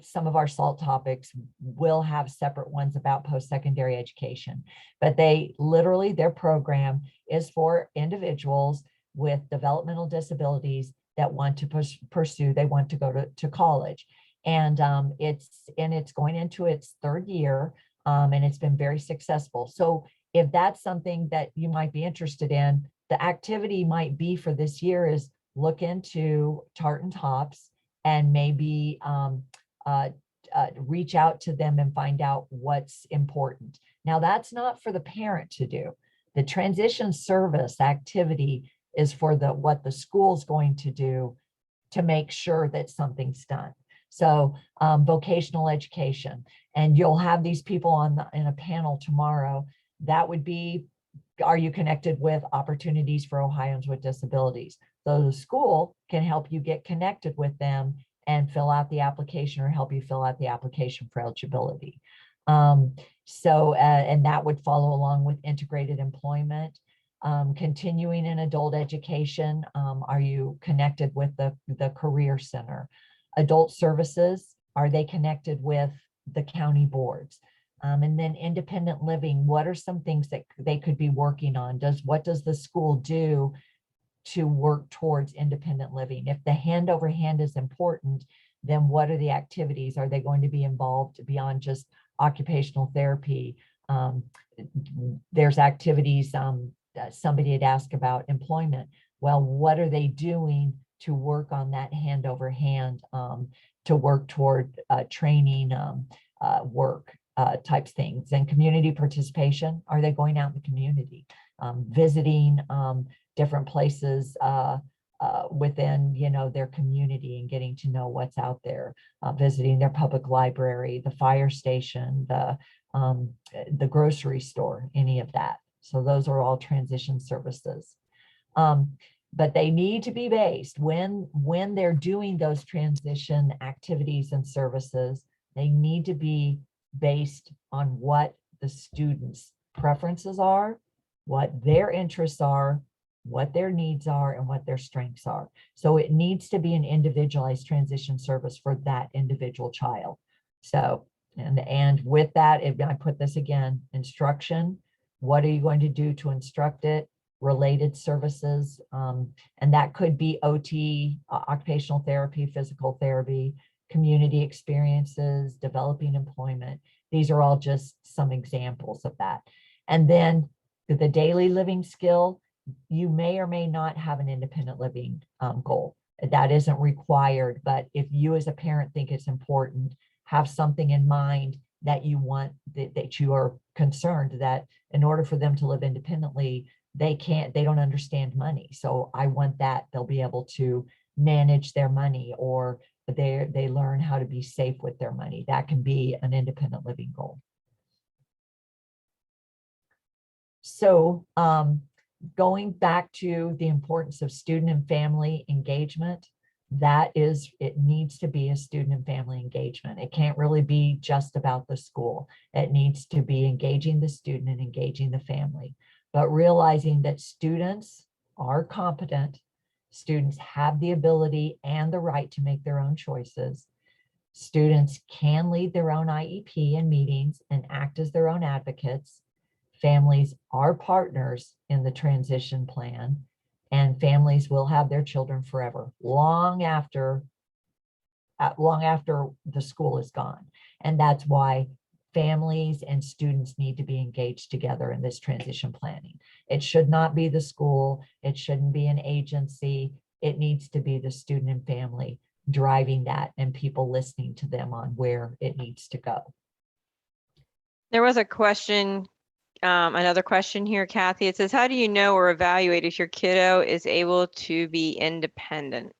some of our SALT topics will have separate ones about post-secondary education. But their program is for individuals with developmental disabilities that want to pursue, they want to go to college. And it's going into its third year, and it's been very successful. So if that's something that you might be interested in, the activity might be for this year is look into Tartan Tops and maybe reach out to them and find out what's important. Now that's not for the parent to do. The transition service activity is for what the school's going to do to make sure that something's done. So vocational education, and you'll have these people in a panel tomorrow. That would be, are you connected with Opportunities for Ohioans with Disabilities? So the school can help you get connected with them and fill out the application, or help you fill out the application for eligibility. And that would follow along with integrated employment. Continuing in adult education, are you connected with the Career Center? Adult services, are they connected with the county boards? And then independent living, what are some things that they could be working on? What does the school do to work towards independent living? If the hand over hand is important, then what are the activities? Are they going to be involved beyond just occupational therapy? There's activities, somebody had asked about employment. Well, what are they doing to work on that hand over hand, to work toward training work types things? And community participation, are they going out in the community, visiting different places within their community and getting to know what's out there, visiting their public library, the fire station, the grocery store, any of that. So those are all transition services. But they need to be based when they're doing those transition activities and services, they need to be based on what the students' preferences are, what their interests are, what their needs are, and what their strengths are. So it needs to be an individualized transition service for that individual child. So, and with that, if I put this again, instruction, what are you going to do to instruct it? Related services, and that could be OT, occupational therapy, physical therapy, community experiences, developing employment. These are all just some examples of that. And then the daily living skill, you may or may not have an independent living goal. That isn't required, but if you as a parent think it's important, have something in mind that you want, that you are concerned that in order for them to live independently, they don't understand money. So I want that they'll be able to manage their money, or they learn how to be safe with their money. That can be an independent living goal. So going back to the importance of student and family engagement, it needs to be a student and family engagement. It can't really be just about the school. It needs to be engaging the student and engaging the family, but realizing that students are competent, students have the ability and the right to make their own choices. Students can lead their own IEP in meetings and act as their own advocates. Families are partners in the transition plan, and families will have their children forever, long after the school is gone. And that's why families and students need to be engaged together in this transition planning. It should not be the school. It shouldn't be an agency. It needs to be the student and family driving that and people listening to them on where it needs to go. There was a question, another question here, Kathy. It says, how do you know or evaluate if your kiddo is able to be independent?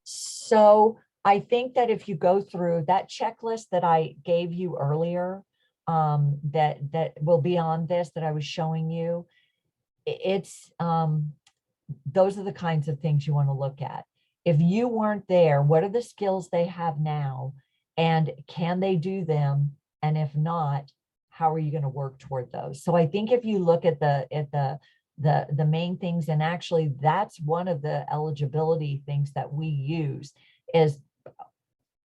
So I think that if you go through that checklist that I gave you earlier, that will be on this that I was showing you, it's those are the kinds of things you want to look at. If you weren't there, what are the skills they have now, and can they do them? And if not, how are you going to work toward those? So I think if you look at the main things, and actually that's one of the eligibility things that we use, is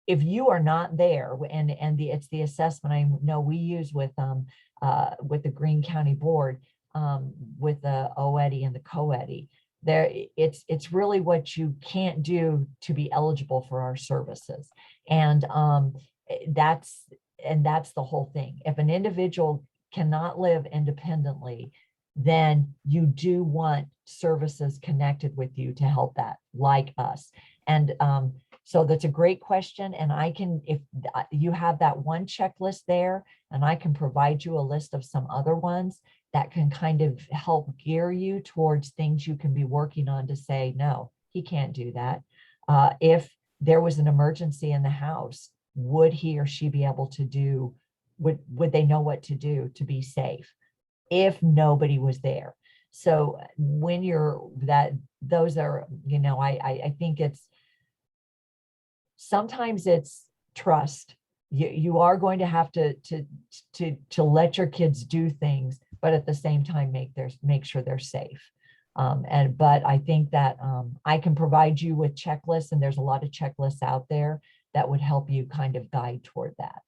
if you are not there, and it's the assessment I know we use with the Greene County Board, with the OEDI and the COEDI. There, it's really what you can't do to be eligible for our services, and that's the whole thing. If an individual cannot live independently, then you do want services connected with you to help that, like us. And so that's a great question. And I can, if you have that one checklist there, and I can provide you a list of some other ones that can kind of help gear you towards things you can be working on to say, no, he can't do that. If there was an emergency in the house, would he or she be able to do, would they know what to do to be safe if nobody was there? So when you're those are, I think sometimes it's trust. You are going to have to let your kids do things, but at the same time make sure they're safe. But I think that I can provide you with checklists, and there's a lot of checklists out there that would help you kind of guide toward that.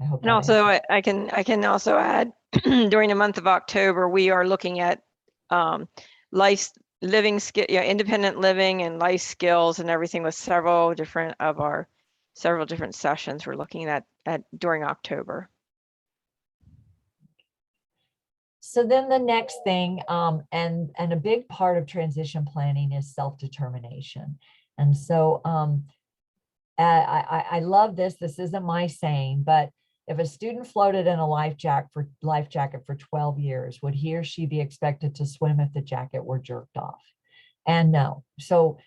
I hope. And also, I can also add, during the month of October, we are looking at life living skill, independent living and life skills and everything, with several different sessions we're looking at during October. So then the next thing, and a big part of transition planning is self-determination. And so I love this. This isn't my saying, but if a student floated in a life jacket for 12 years, would he or she be expected to swim if the jacket were jerked off? And no. So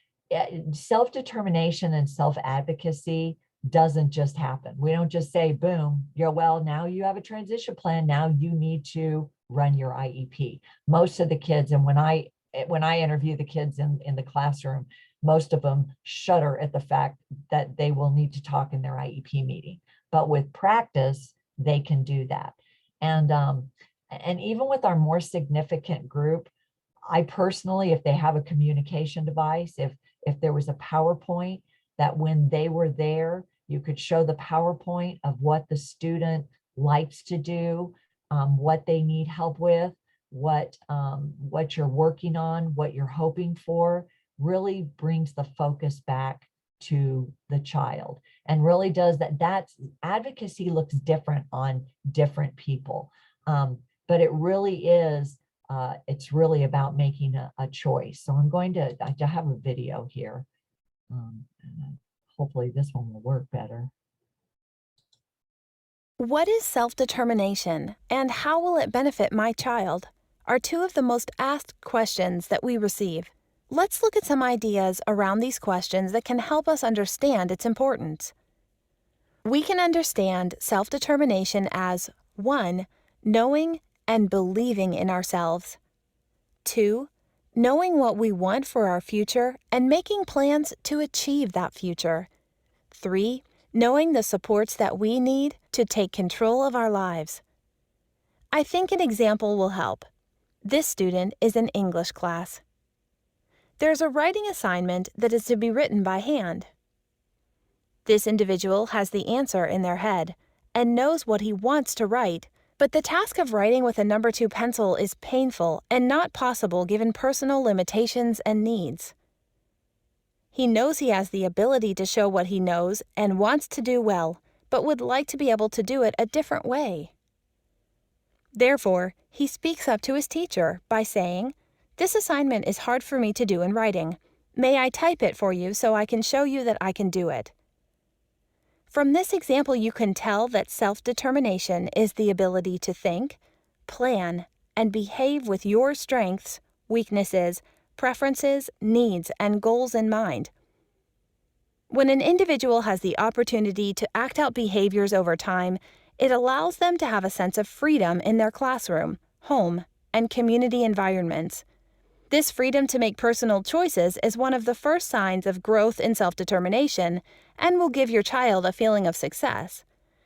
self-determination and self-advocacy doesn't just happen. We don't just say, boom, now you have a transition plan. Now you need to run your IEP. Most of the kids, and when I interview the kids in the classroom, most of them shudder at the fact that they will need to talk in their IEP meeting. But with practice, they can do that. And even with our more significant group, I personally, if they have a communication device, if there was a PowerPoint that when they were there, you could show the PowerPoint of what the student likes to do, what they need help with, what you're working on, what you're hoping for, really brings the focus back to the child, and really does that. Advocacy looks different on different people, but it really is, it's really about making a choice. So I have a video here. Hopefully this one will work better. What is self-determination, and how will it benefit my child? Are two of the most asked questions that we receive. Let's look at some ideas around these questions that can help us understand its importance. We can understand self-determination as 1. Knowing and believing in ourselves. 2. Knowing what we want for our future and making plans to achieve that future. 3. Knowing the supports that we need to take control of our lives. I think an example will help. This student is in English class. There's a writing assignment that is to be written by hand. This individual has the answer in their head and knows what he wants to write, but the task of writing with a number 2 pencil is painful and not possible given personal limitations and needs. He knows he has the ability to show what he knows and wants to do well, but would like to be able to do it a different way. Therefore, he speaks up to his teacher by saying, "This assignment is hard for me to do in writing. May I type it for you so I can show you that I can do it?" From this example, you can tell that self-determination is the ability to think, plan, and behave with your strengths, weaknesses, preferences, needs, and goals in mind. When an individual has the opportunity to act out behaviors over time, it allows them to have a sense of freedom in their classroom, home, and community environments. This freedom to make personal choices is one of the first signs of growth in self-determination and will give your child a feeling of success.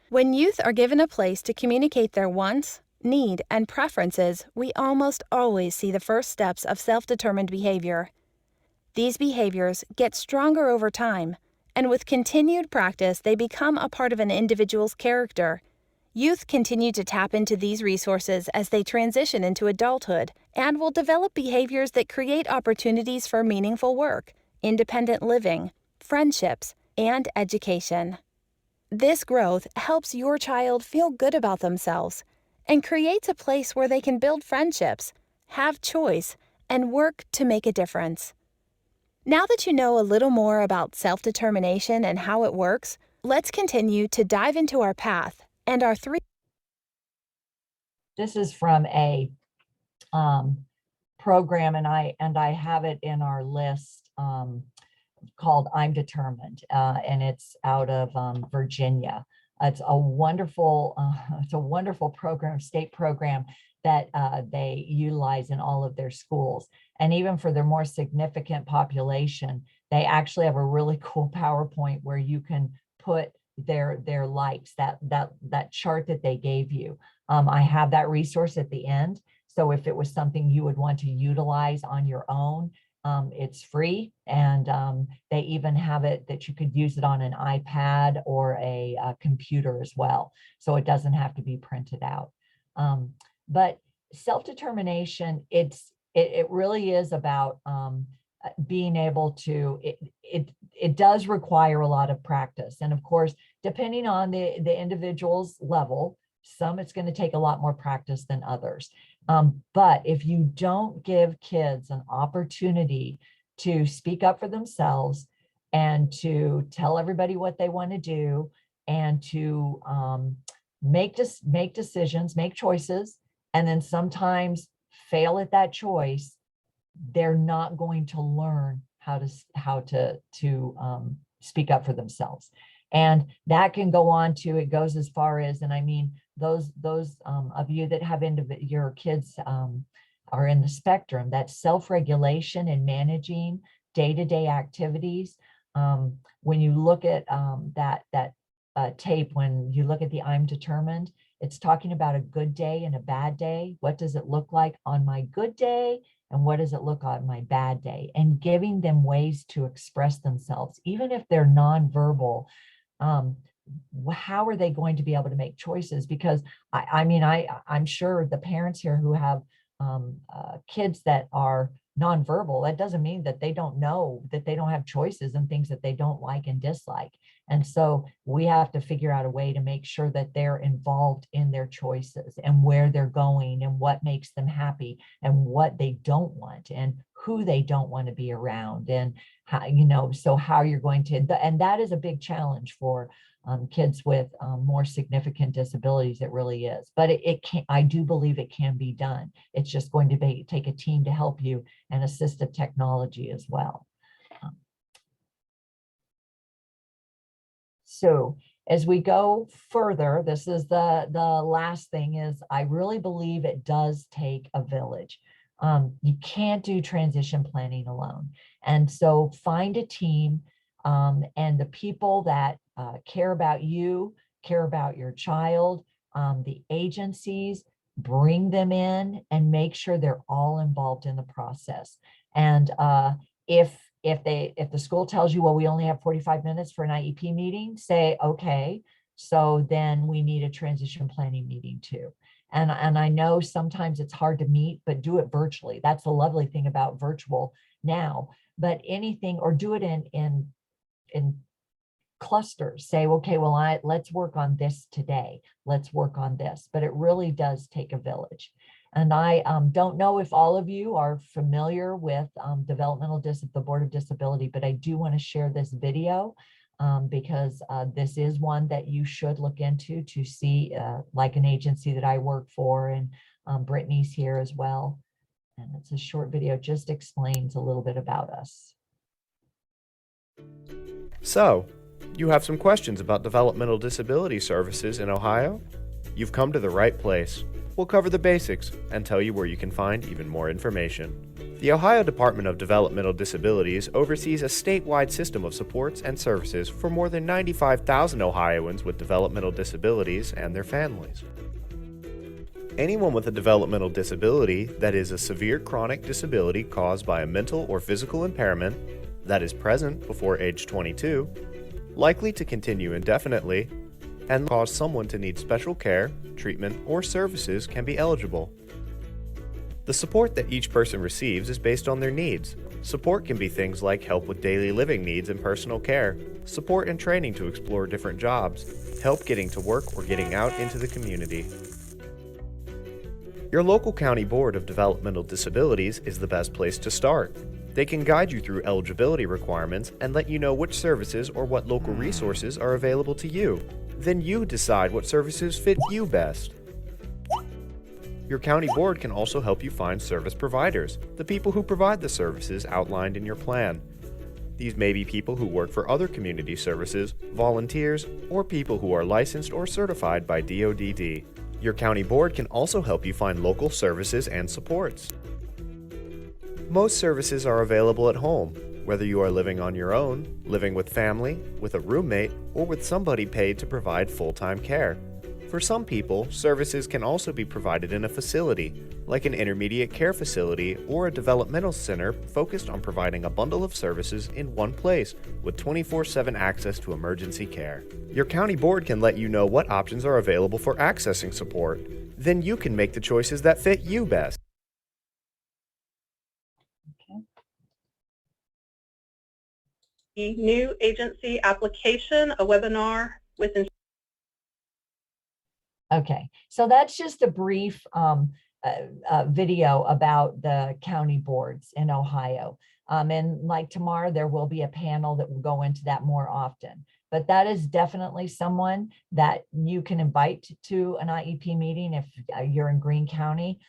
When youth are given a place to communicate their wants, need, and preferences, we almost always see the first steps of self-determined behavior. These behaviors get stronger over time, and with continued practice, they become a part of an individual's character. Youth continue to tap into these resources as they transition into adulthood and will develop behaviors that create opportunities for meaningful work, independent living, friendships, and education. This growth helps your child feel good about themselves and creates a place where they can build friendships, have choice, and work to make a difference. Now that you know a little more about self-determination and how it works, let's continue to dive into our path and our 3. This is from a program, and I have it in our list called I'm Determined, and it's out of Virginia. It's a wonderful program, state program that they utilize in all of their schools. And even for their more significant population, they actually have a really cool PowerPoint where you can put their likes, that chart that they gave you. I have that resource at the end. So if it was something you would want to utilize on your own, it's free, and they even have it that you could use it on an iPad or a computer as well. So it doesn't have to be printed out. But self-determination, it really is about being able to, it does require a lot of practice. And of course, depending on the individual's level, some it's going to take a lot more practice than others. But if you don't give kids an opportunity to speak up for themselves and to tell everybody what they want to do and to make decisions, make choices, and then sometimes fail at that choice, they're not going to learn how to speak up for themselves. And that can go on to, it goes as far as, and I mean, those of you that have your kids are in the spectrum, that self-regulation and managing day-to-day activities. When you look at that tape, when you look at the I'm Determined, it's talking about a good day and a bad day. What does it look like on my good day? And what does it look like on my bad day? And giving them ways to express themselves, even if they're nonverbal. How are they going to be able to make choices? Because I'm sure the parents here who have kids that are nonverbal, that doesn't mean that they don't know that they don't have choices and things that they don't like and dislike. And so we have to figure out a way to make sure that they're involved in their choices and where they're going and what makes them happy and what they don't want and who they don't want to be around, and how, so how you're going to, and that is a big challenge for kids with more significant disabilities. It really is, but I do believe it can be done. It's just going to take a team to help you and assistive technology as well. So as we go further, this is the last thing, is I really believe it does take a village. You can't do transition planning alone. And so find a team, and the people that care about you, care about your child, the agencies, bring them in and make sure they're all involved in the process. And if If the school tells you, well, we only have 45 minutes for an IEP meeting, say, okay, so then we need a transition planning meeting too. And I know sometimes it's hard to meet, but do it virtually. That's the lovely thing about virtual now. But anything, or do it in clusters. Say, okay, well, let's work on this today. Let's work on this. But it really does take a village. And I don't know if all of you are familiar with the Board of Disability, but I do want to share this video because this is one that you should look into to see, like an agency that I work for, and Brittany's here as well. And it's a short video, just explains a little bit about us. So, you have some questions about developmental disability services in Ohio? You've come to the right place. We'll cover the basics and tell you where you can find even more information. The Ohio Department of Developmental Disabilities oversees a statewide system of supports and services for more than 95,000 Ohioans with developmental disabilities and their families. Anyone with a developmental disability that is a severe chronic disability caused by a mental or physical impairment that is present before age 22, likely to continue indefinitely, and cause someone to need special care, treatment, or services can be eligible. The support that each person receives is based on their needs. Support can be things like help with daily living needs and personal care, support and training to explore different jobs, help getting to work or getting out into the community. Your local county board of developmental disabilities is the best place to start. They can guide you through eligibility requirements and let you know which services or what local resources are available to you. Then you decide what services fit you best. Your county board can also help you find service providers, the people who provide the services outlined in your plan. These may be people who work for other community services, volunteers, or people who are licensed or certified by DODD. Your county board can also help you find local services and supports. Most services are available at home, whether you are living on your own, living with family, with a roommate, or with somebody paid to provide full-time care. For some people, services can also be provided in a facility, like an intermediate care facility or a developmental center focused on providing a bundle of services in one place with 24/7 access to emergency care. Your county board can let you know what options are available for accessing support. Then you can make the choices that fit you best. The new agency application, a webinar with. Okay, so that's just a brief video about the county boards in Ohio. And like tomorrow, there will be a panel that will go into that more often. But that is definitely someone that you can invite to an IEP meeting if you're in Greene County.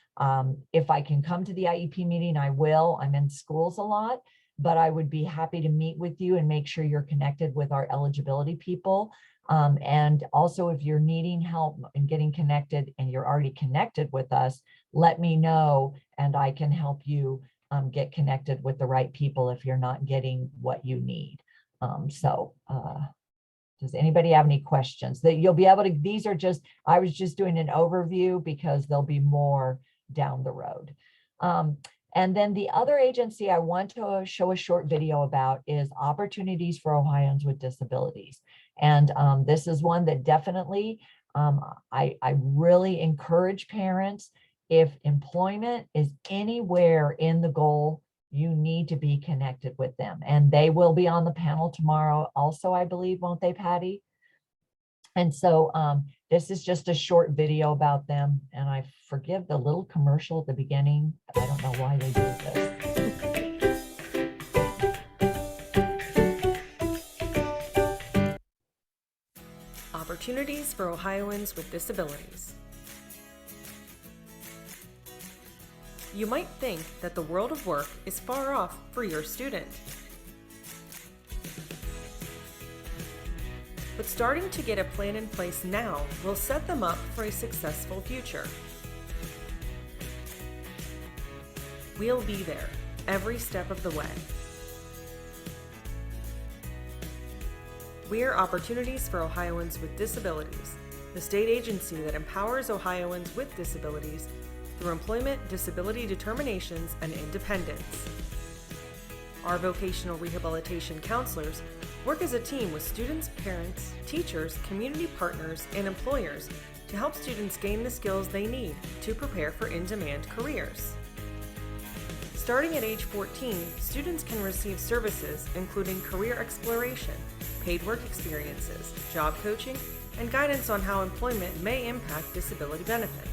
If I can come to the IEP meeting, I will. I'm in schools a lot, but I would be happy to meet with you and make sure you're connected with our eligibility people. And also, if you're needing help in getting connected and you're already connected with us, let me know and I can help you get connected with the right people if you're not getting what you need. Does anybody have any questions that you'll be able to? These are just, I was just doing an overview because there'll be more down the road. And then the other agency I want to show a short video about is Opportunities for Ohioans with Disabilities. And this is one that definitely I really encourage parents, if employment is anywhere in the goal, you need to be connected with them. And they will be on the panel tomorrow also, I believe, won't they, Patty? And so this is just a short video about them. And I forgive the little commercial at the beginning. I don't know why they do this. Opportunities for Ohioans with Disabilities. You might think that the world of work is far off for your student. But starting to get a plan in place now will set them up for a successful future. We'll be there every step of the way. We are Opportunities for Ohioans with Disabilities, the state agency that empowers Ohioans with disabilities through employment, disability determinations, and independence. Our vocational rehabilitation counselors work as a team with students, parents, teachers, community partners, and employers to help students gain the skills they need to prepare for in-demand careers. Starting at age 14, students can receive services including career exploration, paid work experiences, job coaching, and guidance on how employment may impact disability benefits.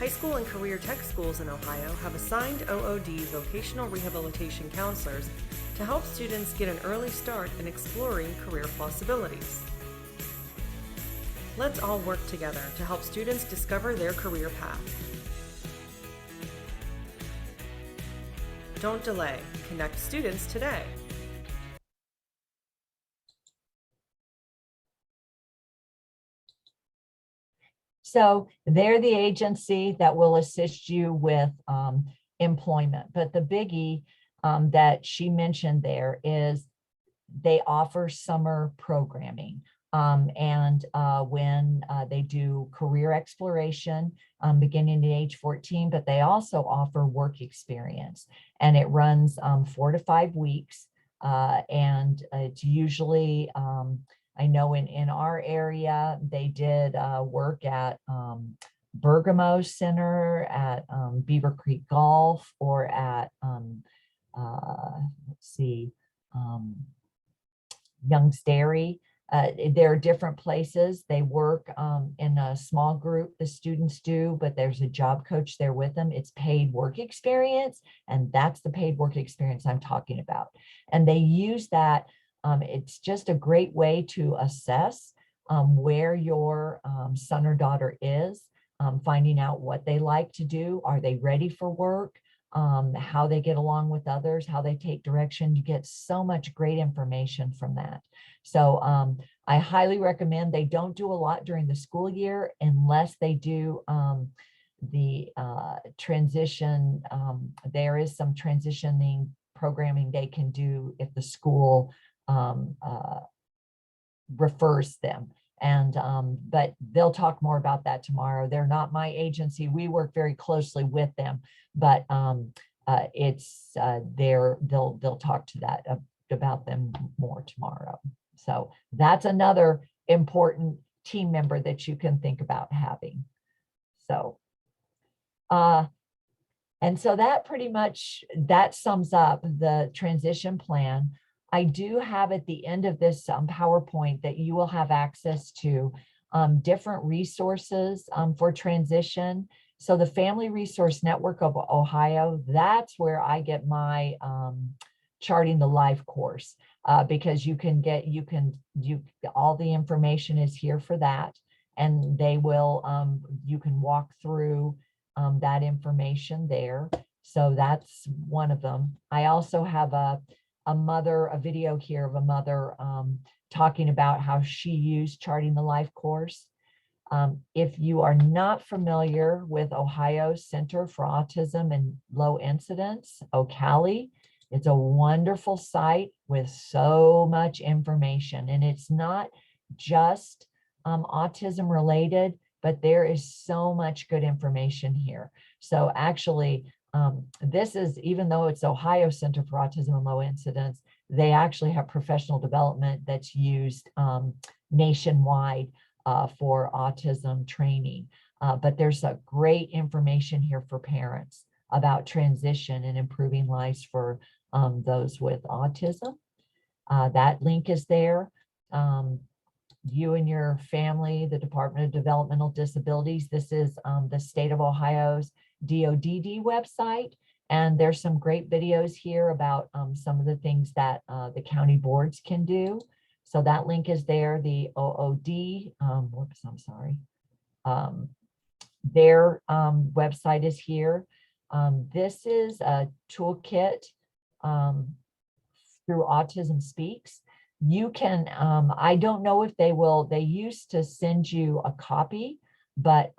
High school and career tech schools in Ohio have assigned OOD vocational rehabilitation counselors to help students get an early start in exploring career possibilities. Let's all work together to help students discover their career path. Don't delay. Connect students today. So they're the agency that will assist you with employment. But the biggie that she mentioned there is they offer summer programming. When they do career exploration beginning at age 14, but they also offer work experience, and it runs 4 to 5 weeks. And it's usually, I know in our area, they did work at Bergamo Center, at Beaver Creek Golf, or at, Young's Dairy. There are different places. They work in a small group, the students do, but there's a job coach there with them. It's paid work experience, and that's the paid work experience I'm talking about. And they use that. It's just a great way to assess where your son or daughter is, finding out what they like to do. Are they ready for work? How they get along with others, how they take direction. You get so much great information from that. So I highly recommend. They don't do a lot during the school year unless they do the transition. There is some transitioning programming they can do if the school refers them. And but they'll talk more about that tomorrow. They're not my agency. We work very closely with them, but they'll talk to that about them more tomorrow. So that's another important team member that you can think about having. So and so that pretty much, that sums up the transition plan. I do have at the end of this PowerPoint that you will have access to different resources for transition. So the Family Resource Network of Ohio, that's where I get my Charting the Life course, because all the information is here for that. And they will, you can walk through that information there. So that's one of them. I also have a video here of a mother talking about how she used Charting the Life course. If you are not familiar with Ohio Center for Autism and Low Incidence, OCALI, it's a wonderful site with so much information, and it's not just autism related, but there is so much good information here. So actually, this is, even though it's Ohio Center for Autism and Low Incidence, they actually have professional development that's used nationwide for autism training. But there's a great information here for parents about transition and improving lives for those with autism. That link is there. You and your family, the Department of Developmental Disabilities. This is the state of Ohio's DODD website. And there's some great videos here about some of the things that the county boards can do. So that link is there. The OOD, their website is here. This is a toolkit through Autism Speaks. You can, I don't know if they used to send you a copy, but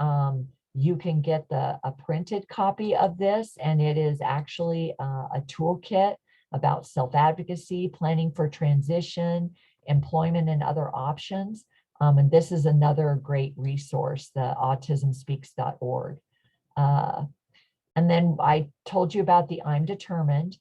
you can get a printed copy of this, and it is actually a toolkit about self-advocacy, planning for transition, employment, and other options. And this is another great resource, the autismspeaks.org. And then I told you about the I'm Determined.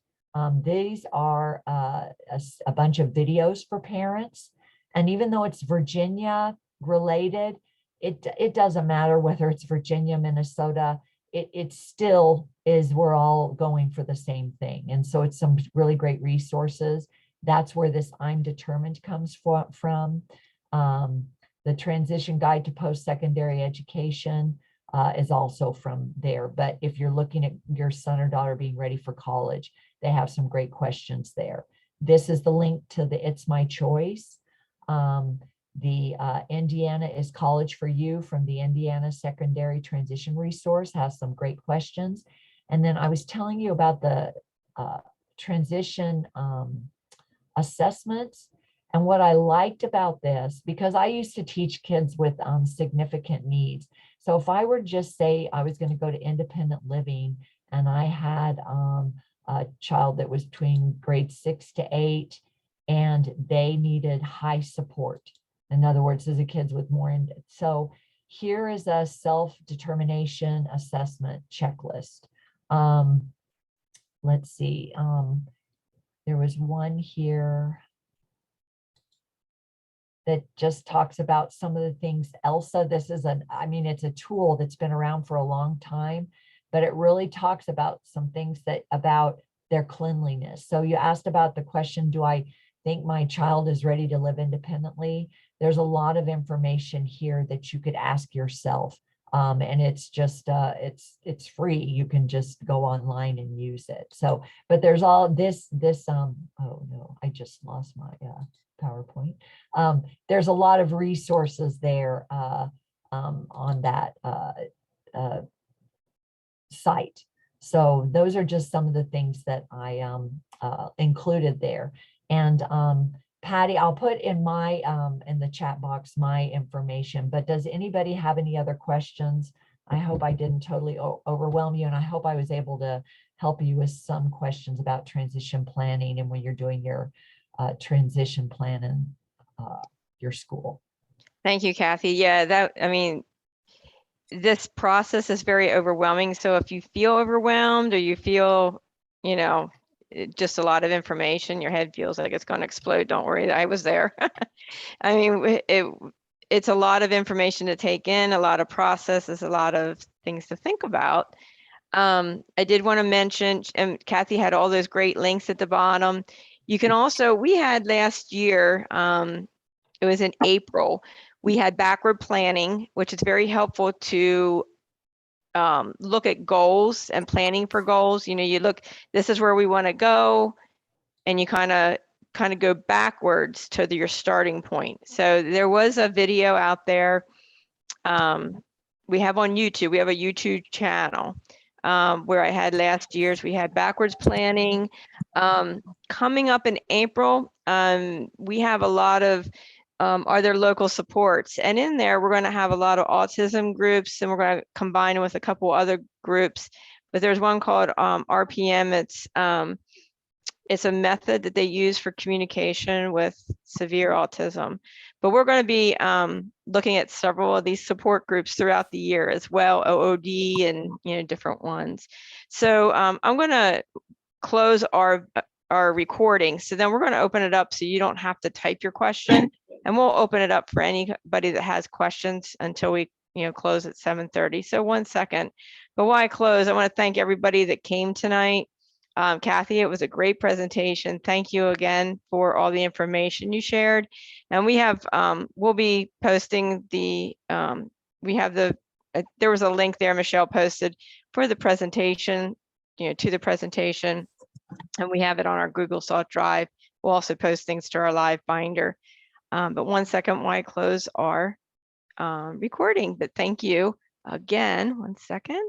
These are a bunch of videos for parents. And even though it's Virginia related, it doesn't matter whether it's Virginia, Minnesota, it still is, we're all going for the same thing. And so it's some really great resources. That's where this I'm Determined comes from. The Transition Guide to Post-Secondary Education is also from there. But if you're looking at your son or daughter being ready for college, they have some great questions there. This is the link to the It's My Choice. The Indiana is College for You from the Indiana Secondary Transition Resource has some great questions. And then I was telling you about the transition assessments. And what I liked about this, because I used to teach kids with significant needs. So if I were just say I was going to go to independent living and I had a child that was between grade 6 to 8 and they needed high support. In other words, these are kids with more. So here is a self-determination assessment checklist. Let's see. There was one here that just talks about some of the things. Elsa, this is it's a tool that's been around for a long time, but it really talks about some things about their cleanliness. So you asked about the question, do I think my child is ready to live independently? There's a lot of information here that you could ask yourself. And it's just, it's free. You can just go online and use it. So, but there's all this, oh no, I just lost my PowerPoint. There's a lot of resources there on that site. So those are just some of the things that I included there. And Patty, I'll put in my in the chat box my information, but does anybody have any other questions? I hope I didn't totally overwhelm you, and I hope I was able to help you with some questions about transition planning and when you're doing your transition plan in your school. Thank you, Kathy. Yeah, this process is very overwhelming. So if you feel overwhelmed or you feel, just a lot of information, your head feels like it's going to explode, don't worry, I was there. I mean, it's a lot of information to take in, a lot of processes, a lot of things to think about. I did want to mention, and Kathy had all those great links at the bottom. You can also, we had last year, it was in April, we had backward planning, which is very helpful to look at goals and planning for goals. You look, this is where we want to go, and you kind of go backwards to your starting point. So there was a video out there we have on YouTube. We have a YouTube channel where I had last year's. We had backwards planning. Coming up in April, we have a lot of are there local supports, and in there we're going to have a lot of autism groups, and we're going to combine it with a couple other groups. But there's one called RPM. It's a method that they use for communication with severe autism. But we're going to be looking at several of these support groups throughout the year as well, OOD and different ones. So I'm going to close our recording. So then we're going to open it up so you don't have to type your question, and we'll open it up for anybody that has questions until we close at 7:30. So 1 second. But while I close, I want to thank everybody that came tonight. Kathy, it was a great presentation. Thank you again for all the information you shared. And we have, we'll be posting the, there was a link there Michelle posted for the presentation, to the presentation. And we have it on our Google Salt Drive. We'll also post things to our live binder. But 1 second while I close our recording. But thank you again. 1 second.